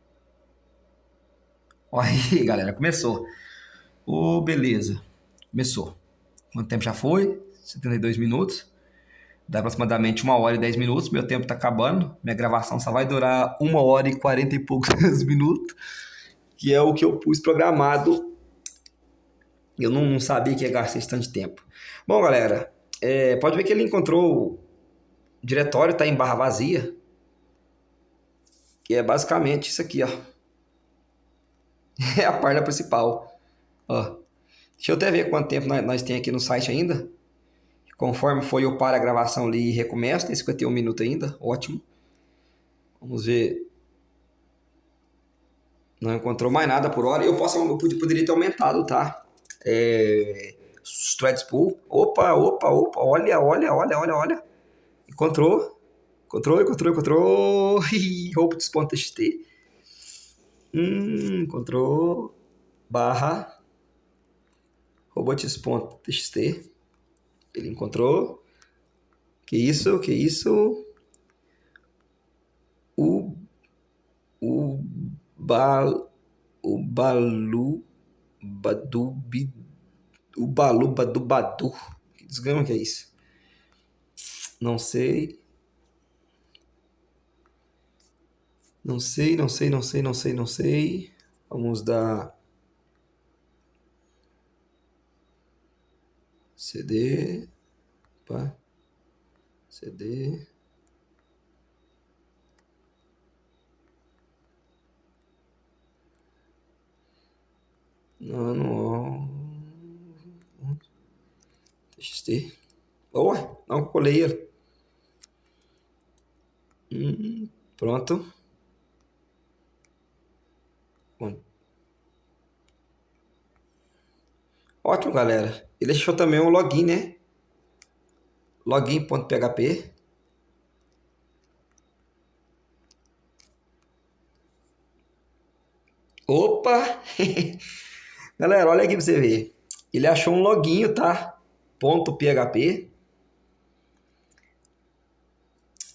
S1: Olha aí, galera. Começou. Beleza. Começou. Quanto tempo já foi? 72 minutos. Dá aproximadamente 1 hora e 10 minutos. Meu tempo tá acabando. Minha gravação só vai durar 1 hora e 40 e poucos minutos. Que é o que eu pus programado. Eu não sabia que ia gastar esse tanto de tempo. Bom, galera. Pode ver que ele encontrou o diretório, tá em barra vazia. Que é basicamente isso aqui, ó. É a página principal. Ó. Deixa eu até ver quanto tempo nós tem aqui no site ainda. Conforme foi eu paro a gravação ali e recomeço, tem 51 minutos ainda, ótimo. Vamos ver. Não encontrou mais nada por hora. Eu poderia ter aumentado, tá? Os threads pool. Opa, olha. Encontrou. Robots.txt. Encontrou. Barra. Robots.txt. Ele encontrou. Que isso? O Balu Badu. Que desgrama que é isso? Não sei. Vamos dar CD. Opa. CD. Não. TXT. Não colei ele. Pronto. Bom, ótimo, galera. Ele achou também um login, né? Login.php. Opa! Galera, olha aqui pra você ver. Ele achou um loginho, tá? .php.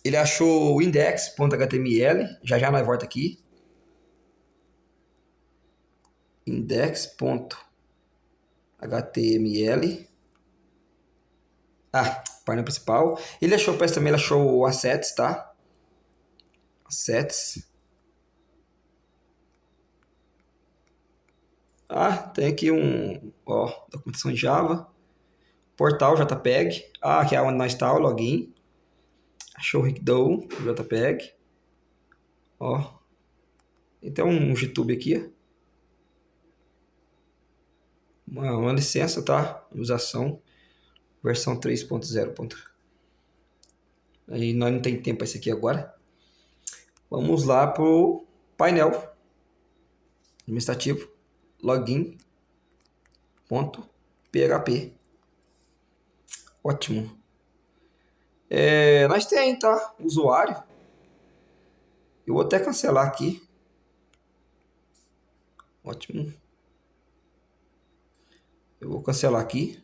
S1: Ele achou o index.html. Já já nós volta aqui. Index.html. Ah, página principal. Ele achou, parece também, ele achou o assets, tá? Assets. Ah, tem aqui um, ó, documentação em Java. Portal JPEG. Ah, aqui é onde nós está o login. Achou o Rickdow, JPEG. Ó. Então um GTube aqui, ó. Uma licença, tá? Usação. Versão 3.0. Aí nós não tem tempo para isso aqui agora. Vamos lá pro painel administrativo. Login.php. Ótimo. Nós tem, tá? Usuário. Eu vou até cancelar aqui. Ótimo. Eu vou cancelar aqui.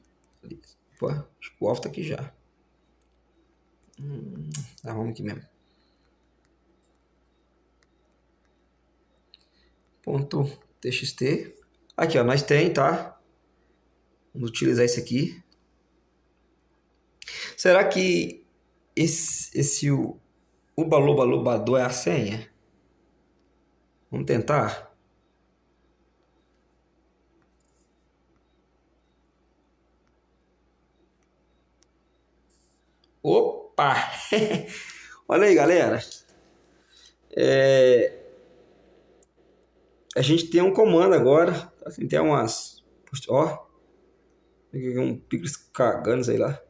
S1: Pô, acho que o alvo tá aqui já. Vamos aqui mesmo. Ponto .txt. Aqui, ó, nós tem, tá? Vamos utilizar esse aqui. Será que esse Uba Luba Lubador é a senha? Vamos tentar? Opa! Olha aí, galera. A gente tem um comando agora. Assim, tem umas... Ó. Um picles cagando, sei lá.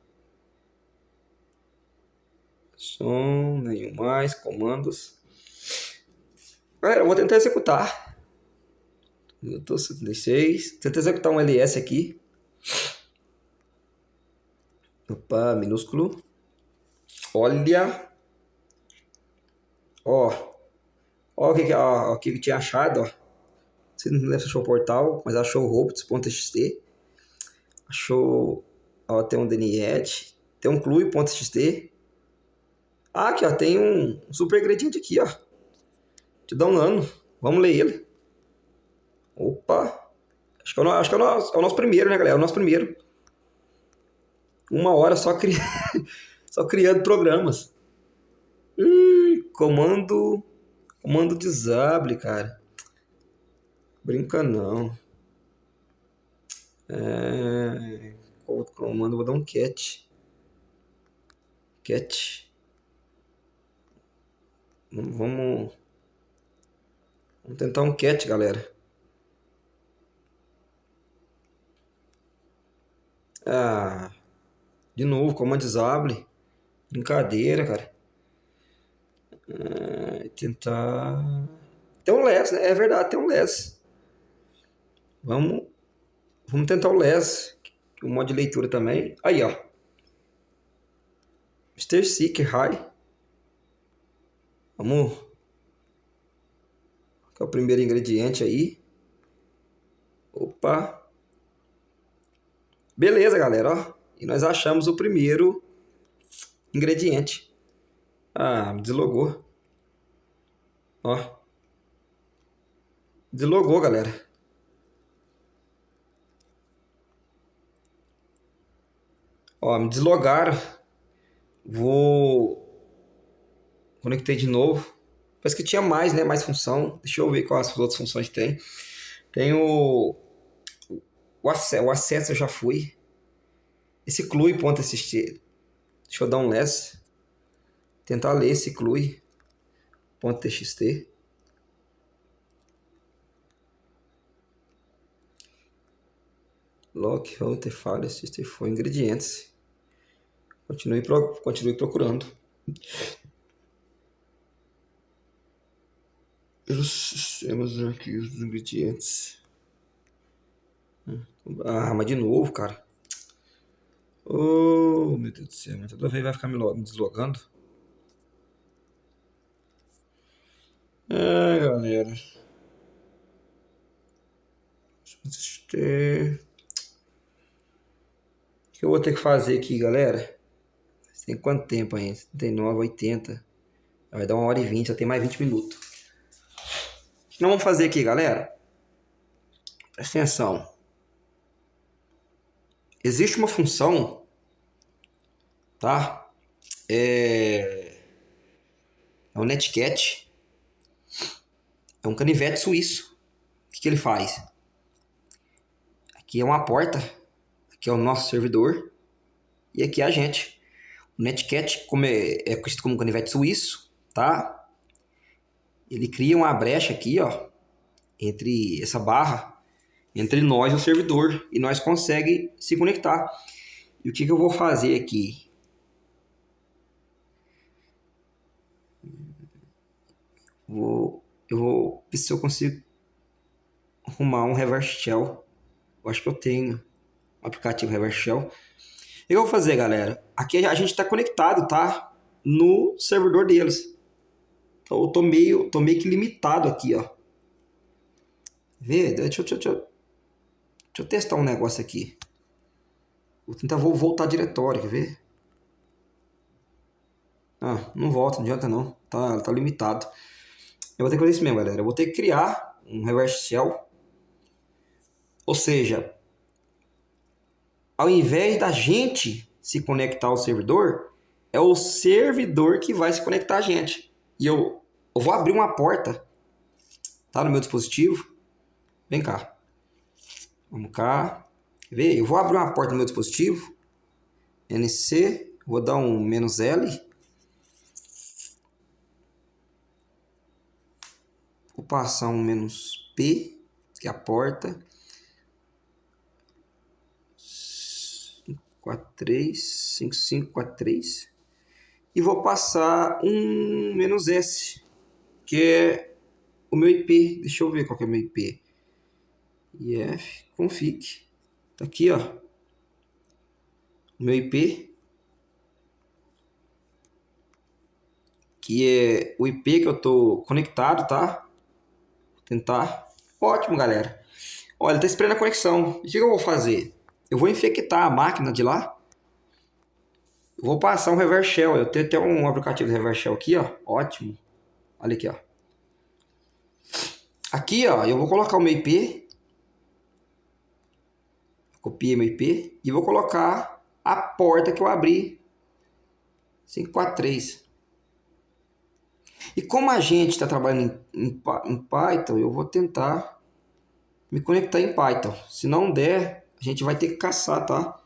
S1: Som, nenhum mais. Comandos. Galera, eu vou tentar executar. Minuto 76. Tentar executar um ls aqui. Opa, minúsculo. Olha. Ó. Ó o que tinha achado, ó. Você não achou o portal, mas achou o robots.txt. Achou. Ó, tem um DNET. Tem um clue.txt. Ah, aqui, ó. Tem um super ingrediente aqui, ó. Te dá um ano. Vamos ler ele. Opa. Acho que é o nosso primeiro, né, galera? É o nosso primeiro. 1 hora só, só criando programas. Comando disable, cara. Brinca não. Qual outro comando? Vou dar um cat. Cat. Vamos tentar um cat, galera. Ah, de novo, comando disable. Brincadeira, cara. Tentar. Tem um less, né? É verdade, tem um less. Vamos tentar o less. O modo de leitura também. Aí, ó. Mr. Seeker High. Vamos. Que é o primeiro ingrediente aí. Opa. Beleza, galera, ó. E nós achamos o primeiro ingrediente. Ah, deslogou. Ó. Deslogou, galera. Ó, me deslogaram. Vou... Conectei de novo. Parece que tinha mais, né? Mais função. Deixa eu ver quais as outras funções que tem. Tem o acesso eu já fui. Esse clue.txt. Deixa eu dar um less. Tentar ler esse clue.txt. Lock, router, file, system for ingredientes. Continue procurando. Os sistemas aqui, os ingredientes. Ah, mas de novo, cara. Oh, meu Deus do céu, mas toda vez vai ficar me deslogando. É, galera. O que eu vou ter que fazer aqui, galera? Tem quanto tempo ainda? 79, 80. Vai dar 1h20, só tem mais 20 minutos. O que nós vamos fazer aqui, galera? Presta atenção. Existe uma função, tá? É um netcat. É um canivete suíço. O que ele faz? Aqui é uma porta. Aqui é o nosso servidor. E aqui é a gente. O netcat é conhecido como canivete suíço, tá? Ele cria uma brecha aqui, ó, entre essa barra, entre nós e o servidor, e nós conseguimos se conectar. E o que eu vou fazer aqui? Eu vou ver se eu consigo arrumar um reverse shell. Eu acho que eu tenho um aplicativo reverse shell. O que eu vou fazer, galera? Aqui a gente está conectado, tá? No servidor deles. Então eu tô meio que limitado aqui, ó. Vê? Deixa eu testar um negócio aqui. Vou tentar voltar diretório, quer ver? Ah, não volta, não adianta não. Tá limitado. Eu vou ter que fazer isso mesmo, galera. Eu vou ter que criar um reverse shell. Ou seja, ao invés da gente se conectar ao servidor, é o servidor que vai se conectar a gente. E eu vou abrir uma porta, tá, no meu dispositivo. Vem cá. Vamos cá. Quer ver? Eu vou abrir uma porta no meu dispositivo. NC. Vou dar um "-L". Vou passar um "-P", que é a porta. 43, 5543. E vou passar um "-S", que é o meu IP. Deixa eu ver qual que é o meu IP. IF config. Tá aqui, ó. O meu IP. Que é o IP que eu tô conectado, tá? Vou tentar. Ótimo, galera. Olha, tá esperando a conexão. O que eu vou fazer? Eu vou infectar a máquina de lá. Eu vou passar um reverse shell. Eu tenho até um aplicativo de reverse shell aqui, ó. Ótimo. Olha aqui, ó. Aqui, ó, eu vou colocar o meu IP. Copiei meu IP. E vou colocar a porta que eu abri. 543. E como a gente está trabalhando em Python, eu vou tentar me conectar em Python. Se não der, a gente vai ter que caçar, tá?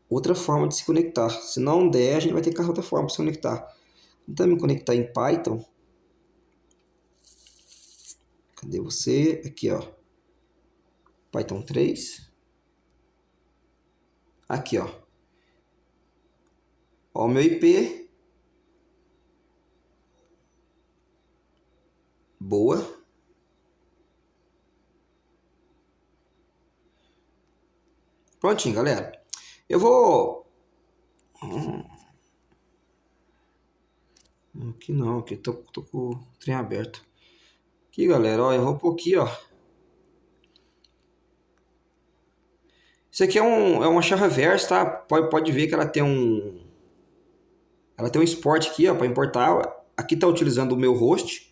S1: Outra forma de se conectar. Se não der, a gente vai ter que caçar outra forma de se conectar. Então, me conectar em Python. Cadê você? Aqui, ó. Python 3. Aqui, ó. Ó o meu IP. Boa. Prontinho, galera. Eu vou... Aqui não, aqui tô com o trem aberto. Aqui, galera, ó, eu vou pôr aqui, ó. Isso aqui é uma shell reverse, tá? Pode ver que ela tem um export aqui, ó, para importar. Aqui tá utilizando o meu host,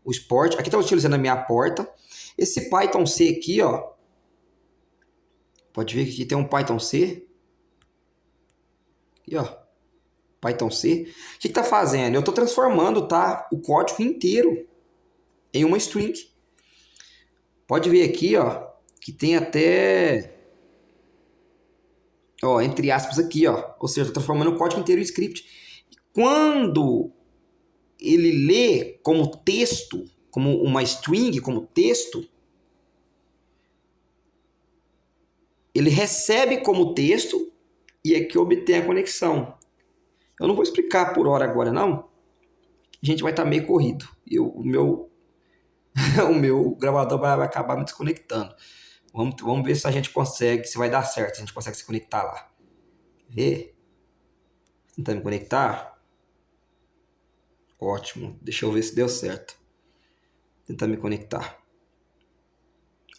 S1: o export. Aqui tá utilizando a minha porta. Esse Python C aqui, ó. Pode ver que aqui tem um Python C. Aqui, ó. Python C. O que tá fazendo? Eu tô transformando, tá, o código inteiro em uma string. Pode ver aqui, ó, que tem até... Ó, entre aspas aqui, ó. Ou seja, tô transformando o código inteiro em script. Quando ele lê como texto, como uma string, como texto, ele recebe como texto e aqui obtém a conexão. Eu não vou explicar por hora agora, não. A gente vai estar meio corrido. O meu o meu gravador vai acabar me desconectando. Vamos ver se a gente consegue, se vai dar certo, se a gente consegue se conectar lá. Vê? Tentar me conectar? Ótimo. Deixa eu ver se deu certo. Tentar me conectar.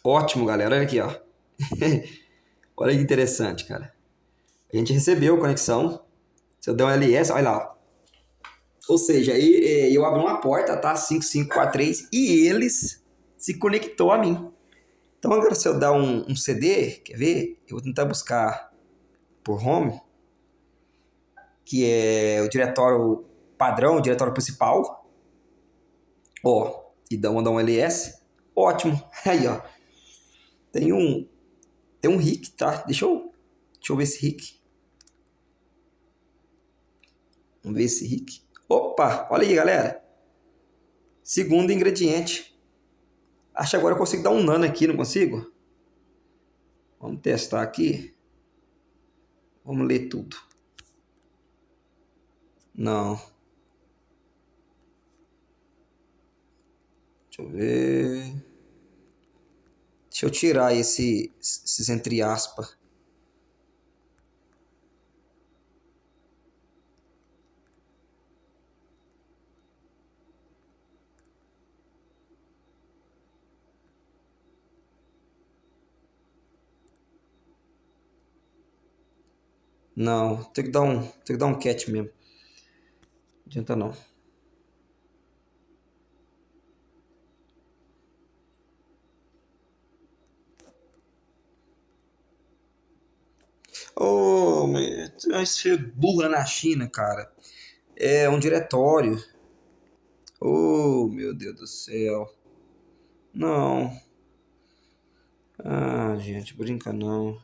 S1: Ótimo, galera. Olha aqui, ó. Olha que interessante, cara. A gente recebeu conexão. Se eu der um LS, olha lá. Ou seja, aí eu abri uma porta, tá? 5543 e eles se conectou a mim. Então agora se eu dar um CD, quer ver? Eu vou tentar buscar por home, que é o diretório padrão, o diretório principal. Ó, e mandar um LS. Ótimo. Aí, ó. Tem um, tem um RIC, tá? Deixa eu ver esse RIC. Vamos ver esse RIC. Opa, olha aí, galera. Segundo ingrediente. Acho que agora eu consigo dar um nano aqui, não consigo? Vamos testar aqui. Vamos ler tudo. Não. Deixa eu ver. Deixa eu tirar esses entre aspas. Não, tem que dar um catch mesmo. Não adianta não. Oh, mas você burra na China, cara. É um diretório. Oh, meu Deus do céu. Não. Ah, gente, brinca não.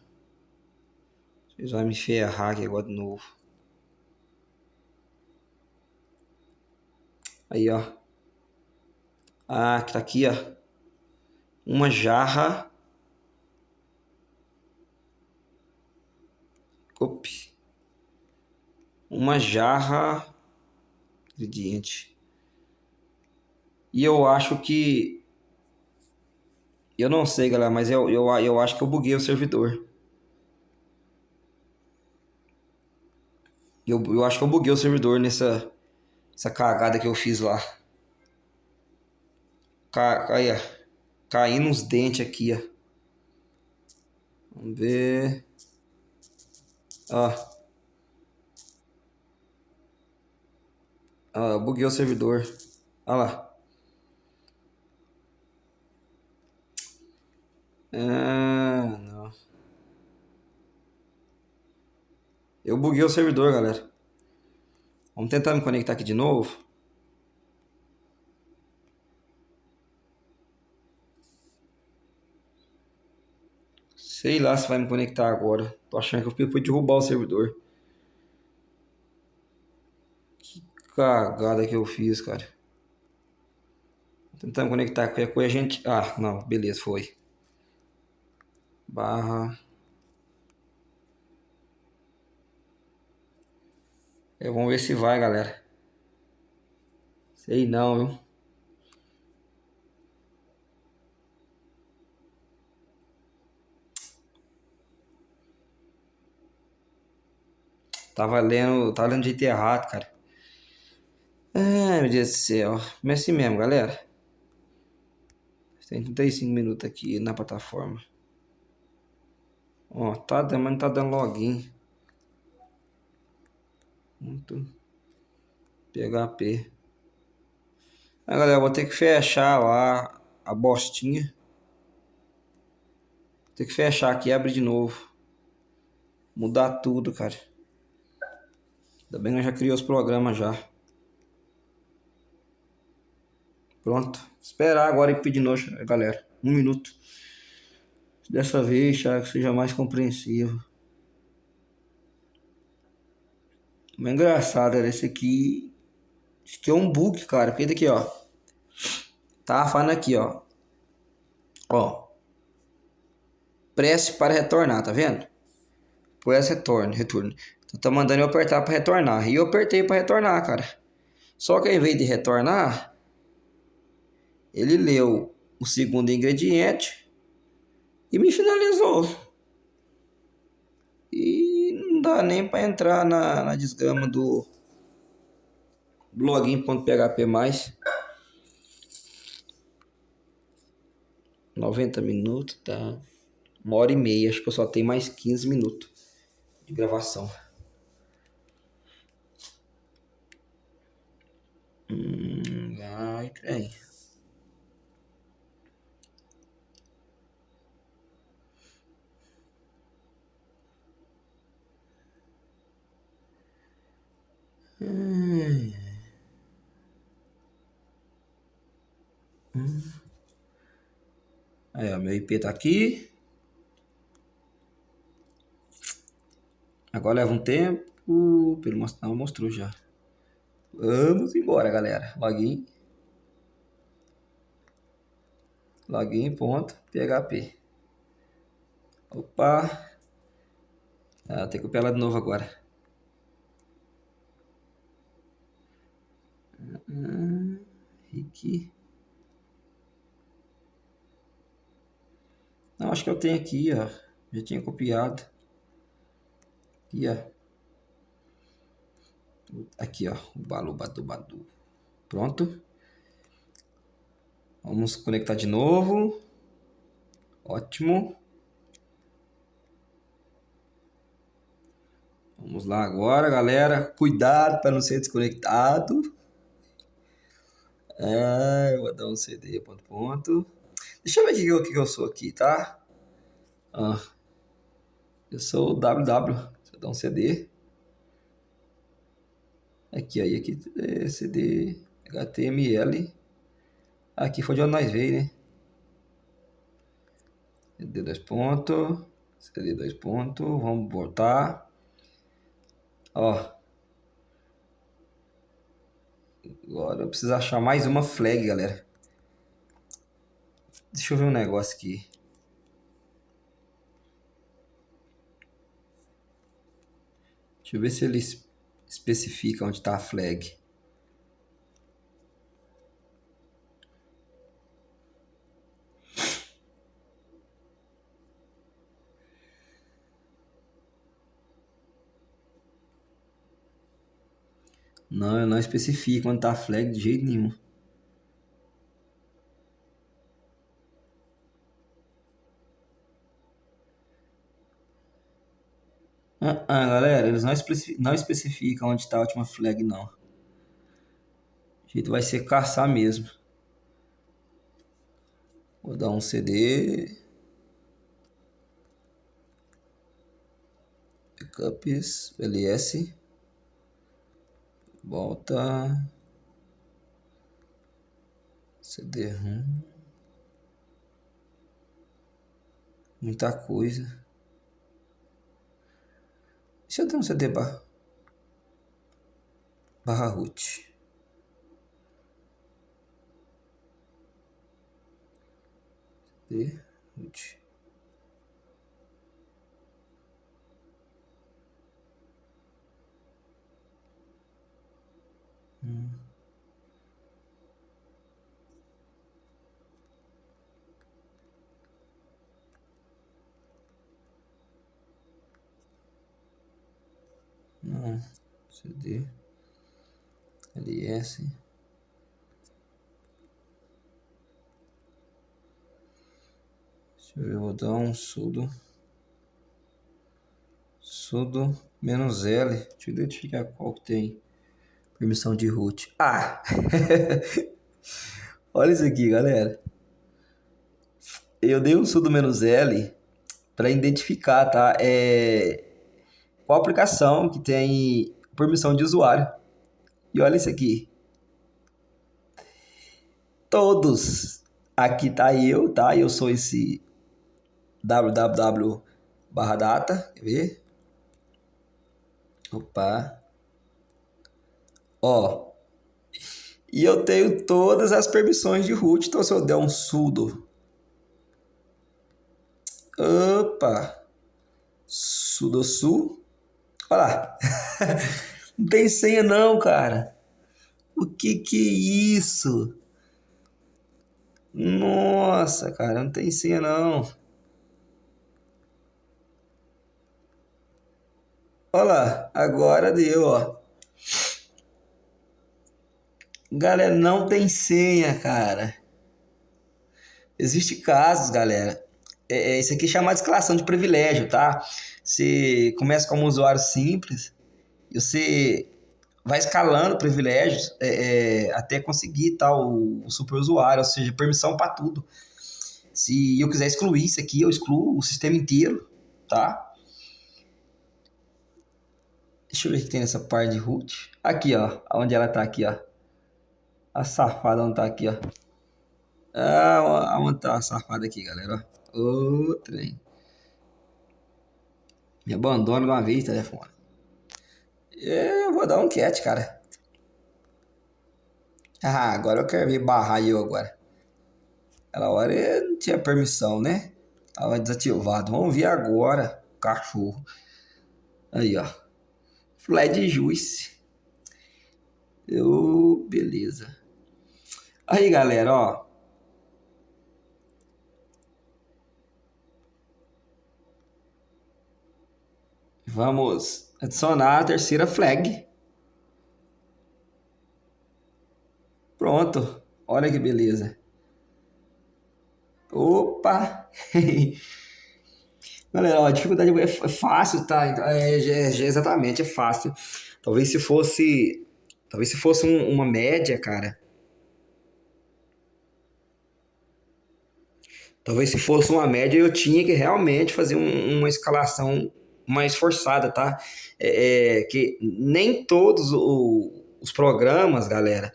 S1: Vocês vão me ferrar aqui agora de novo. Aí, ó. Ah, que tá aqui, ó. Uma jarra. Ops. Uma jarra. Ingrediente. E eu acho que. Eu não sei, galera, mas eu acho que eu buguei o servidor. Eu acho que eu buguei o servidor essa cagada que eu fiz lá. Aí, ó. Caindo uns dentes aqui, ó. Vamos ver. Ó. Ó, eu buguei o servidor. Olha lá. Ah, não. Eu buguei o servidor, galera. Vamos tentar me conectar aqui de novo. Sei lá se vai me conectar agora. Tô achando que eu fui derrubar o servidor. Cagada que eu fiz, cara. Tentando conectar qualquer coisa, a gente. Ah, não, beleza, foi. Barra. Vamos ver se vai, galera. Sei não, viu? Tá lendo de jeito errado, cara. Ai, meu Deus do céu. Mas assim mesmo, galera. Tem 35 minutos aqui na plataforma. Ó, tá dando, mas não tá dando login. Muito PHP. Aí, galera, eu vou ter que fechar lá a bostinha. Tem que fechar aqui e abrir de novo. Mudar tudo, cara. Ainda bem que eu já criei os programas já. Pronto. Esperar agora e pedir noite, galera. 1 minuto. Dessa vez, já que seja mais compreensivo. Mas é engraçado, era esse aqui. Isso aqui é um bug, cara. Porque daqui, ó. Tá falando aqui, ó. Ó. Presse para retornar, tá vendo? Press retorno. Então tá mandando eu apertar para retornar. E eu apertei para retornar, cara. Só que ao invés de retornar, Ele leu o segundo ingrediente e me finalizou. E não dá nem para entrar na desgrama do login.php mais. 90 minutos, tá? 1h30, acho que eu só tenho mais 15 minutos de gravação. Vai, trem. Aí, ó, meu IP tá aqui. Agora leva um tempo. Pelo mostrar, não, mostrou já. Vamos embora, galera. Login. Login.php. Opa. Ah, tem que copiar ela de novo agora. Aqui. Não, acho que eu tenho aqui, ó. Já tinha copiado. Aqui, ó. Aqui, ó. O Balu, Badu, Badu. Pronto. Vamos conectar de novo. Ótimo. Vamos lá agora, galera. Cuidado para não ser desconectado. Eu vou dar um CD, ponto, ponto. Deixa eu ver o que eu sou aqui, tá? Eu sou o WW. Deixa eu dar um CD. Aqui, aí, aqui é CD HTML. Aqui foi de onde nós veio, né? CD dois pontos. CD dois pontos. Vamos voltar. Ó. Agora eu preciso achar mais uma flag, galera. Deixa eu ver um negócio aqui. Deixa eu ver se ele especifica onde está a flag. Não, eu não especifico onde está a flag de jeito nenhum. Galera, eles não especificam onde está a última flag, não. O jeito vai ser caçar mesmo. Vou dar um CD. Backups, ls. Volta. CD-ROM. Muita coisa. Deixa eu dar um CD barra root. CD root. Não. CD. ls. Deixa eu ver, eu vou dar um sudo -L. Deixa eu identificar qual que tem permissão de root. Olha isso aqui, galera. Eu dei um sudo -L para identificar, tá? Qual aplicação que tem permissão de usuário. E olha isso aqui. Todos. Aqui tá eu, tá? Eu sou esse www/data. Quer ver? Opa. Ó. E eu tenho todas as permissões de root. Então, se eu der um sudo. Opa. Sudosu. Olha lá. Não tem senha não, cara. O que é isso? Nossa, cara, não tem senha não. Olha lá, agora deu, ó. Galera, não tem senha, cara. Existe casos, galera. Isso aqui é chamado de escalação de privilégio, tá? Você começa como usuário simples e você vai escalando privilégios até conseguir tal o super usuário, ou seja, permissão para tudo. Se eu quiser excluir isso aqui, eu excluo o sistema inteiro, tá? Deixa eu ver o que tem nessa parte de root. Aqui, ó, onde ela tá aqui, ó. A safada onde tá aqui, ó. Ah, onde tá a safada aqui, galera, ó. Ô, trem. Me abandona de uma vez, telefone. Eu vou dar um cat, cara. Ah, agora eu quero ver barrar eu agora. Aquela hora eu não tinha permissão, né? Tava desativado. Vamos ver agora. Cachorro. Aí, ó. Flat Juice. Beleza. Aí, galera, ó. Vamos adicionar a terceira flag. Pronto. Olha que beleza. Opa! Galera, ó, a dificuldade é fácil, tá? Então, exatamente, é fácil. Talvez se fosse. Talvez se fosse uma média, cara. Talvez se fosse uma média, eu tinha que realmente fazer uma escalação mais forçada, tá? Que nem todos os programas, galera,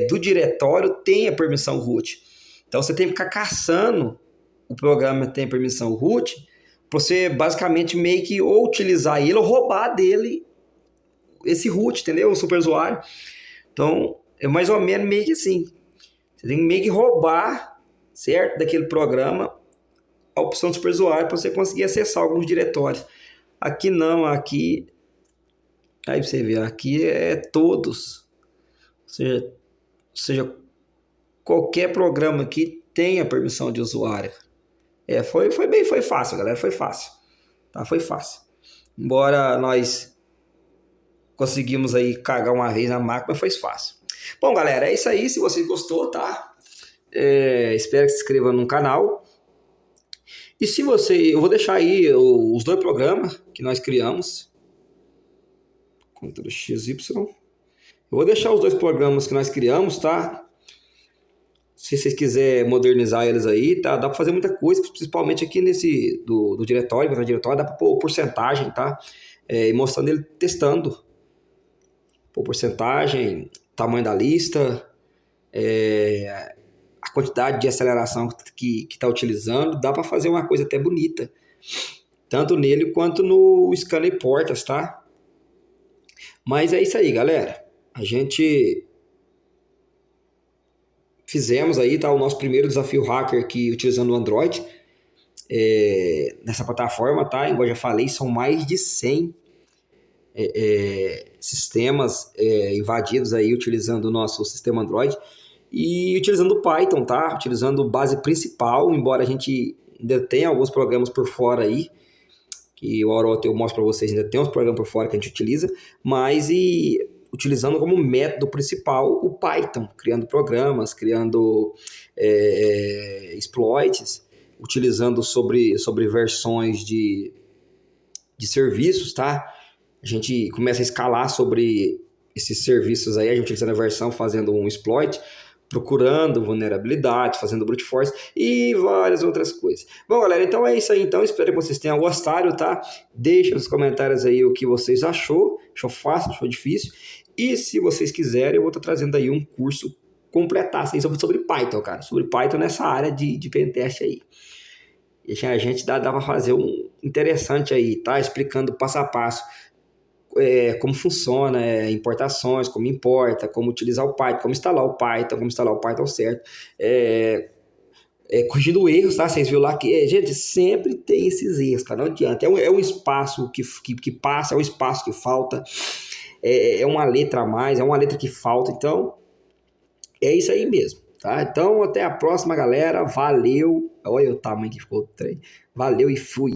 S1: do diretório tem a permissão root. Então você tem que ficar caçando o programa que tem permissão root para você basicamente meio que ou utilizar ele ou roubar dele esse root, entendeu? O super usuário. Então é mais ou menos meio que assim. Você tem que meio que roubar, certo? Daquele programa a opção de super usuário para você conseguir acessar alguns diretórios. Aqui não, aqui. Aí você vê, aqui é todos. Ou seja, qualquer programa aqui tem a permissão de usuário. Foi fácil, galera, foi fácil. Tá, foi fácil. Embora nós conseguimos aí cagar uma vez na máquina, mas foi fácil. Bom, galera, é isso aí. Se você gostou, tá? Espero que se inscreva no canal. E se você... Eu vou deixar aí os dois programas que nós criamos. Ctrl XY. Eu vou deixar os dois programas que nós criamos, tá? Se vocês quiserem modernizar eles aí, tá? Dá para fazer muita coisa, principalmente aqui nesse do diretório, dá para pôr porcentagem, tá? E mostrando ele testando. Pôr porcentagem, tamanho da lista, a quantidade de aceleração que está utilizando, dá para fazer uma coisa até bonita. Tanto nele quanto no scanner portas, tá? Mas é isso aí, galera. A gente fizemos aí, tá, o nosso primeiro desafio hacker aqui utilizando o Android nessa plataforma, tá? Igual eu já falei, são mais de 100 sistemas invadidos aí utilizando o nosso sistema Android e utilizando o Python, tá? Utilizando base principal, embora a gente ainda tenha alguns programas por fora aí, que o hora eu mostro para vocês, ainda tem uns programas por fora que a gente utiliza, mas utilizando como método principal o Python, criando programas, criando exploits, utilizando sobre versões de serviços, tá? A gente começa a escalar sobre esses serviços aí, a gente utilizando a versão, fazendo um exploit, procurando vulnerabilidade, fazendo brute force e várias outras coisas. Bom, galera, então é isso aí. Então, espero que vocês tenham gostado, tá? Deixa nos comentários aí o que vocês achou fácil, achou difícil. E se vocês quiserem, eu vou estar trazendo aí um curso completar assim, sobre Python, cara. Sobre Python nessa área de pentest aí. E a gente dá para fazer um interessante aí, tá? Explicando passo a passo como funciona, importações, como importa, como utilizar o Python, como instalar o Python certo, corrigindo erros, tá? Vocês viram lá que, gente, sempre tem esses erros, cara, não adianta, é um espaço que passa, é um espaço que falta, é uma letra a mais, é uma letra que falta, então, é isso aí mesmo. Tá? Então, até a próxima, galera. Valeu. Olha o tamanho que ficou o trem. Valeu e fui.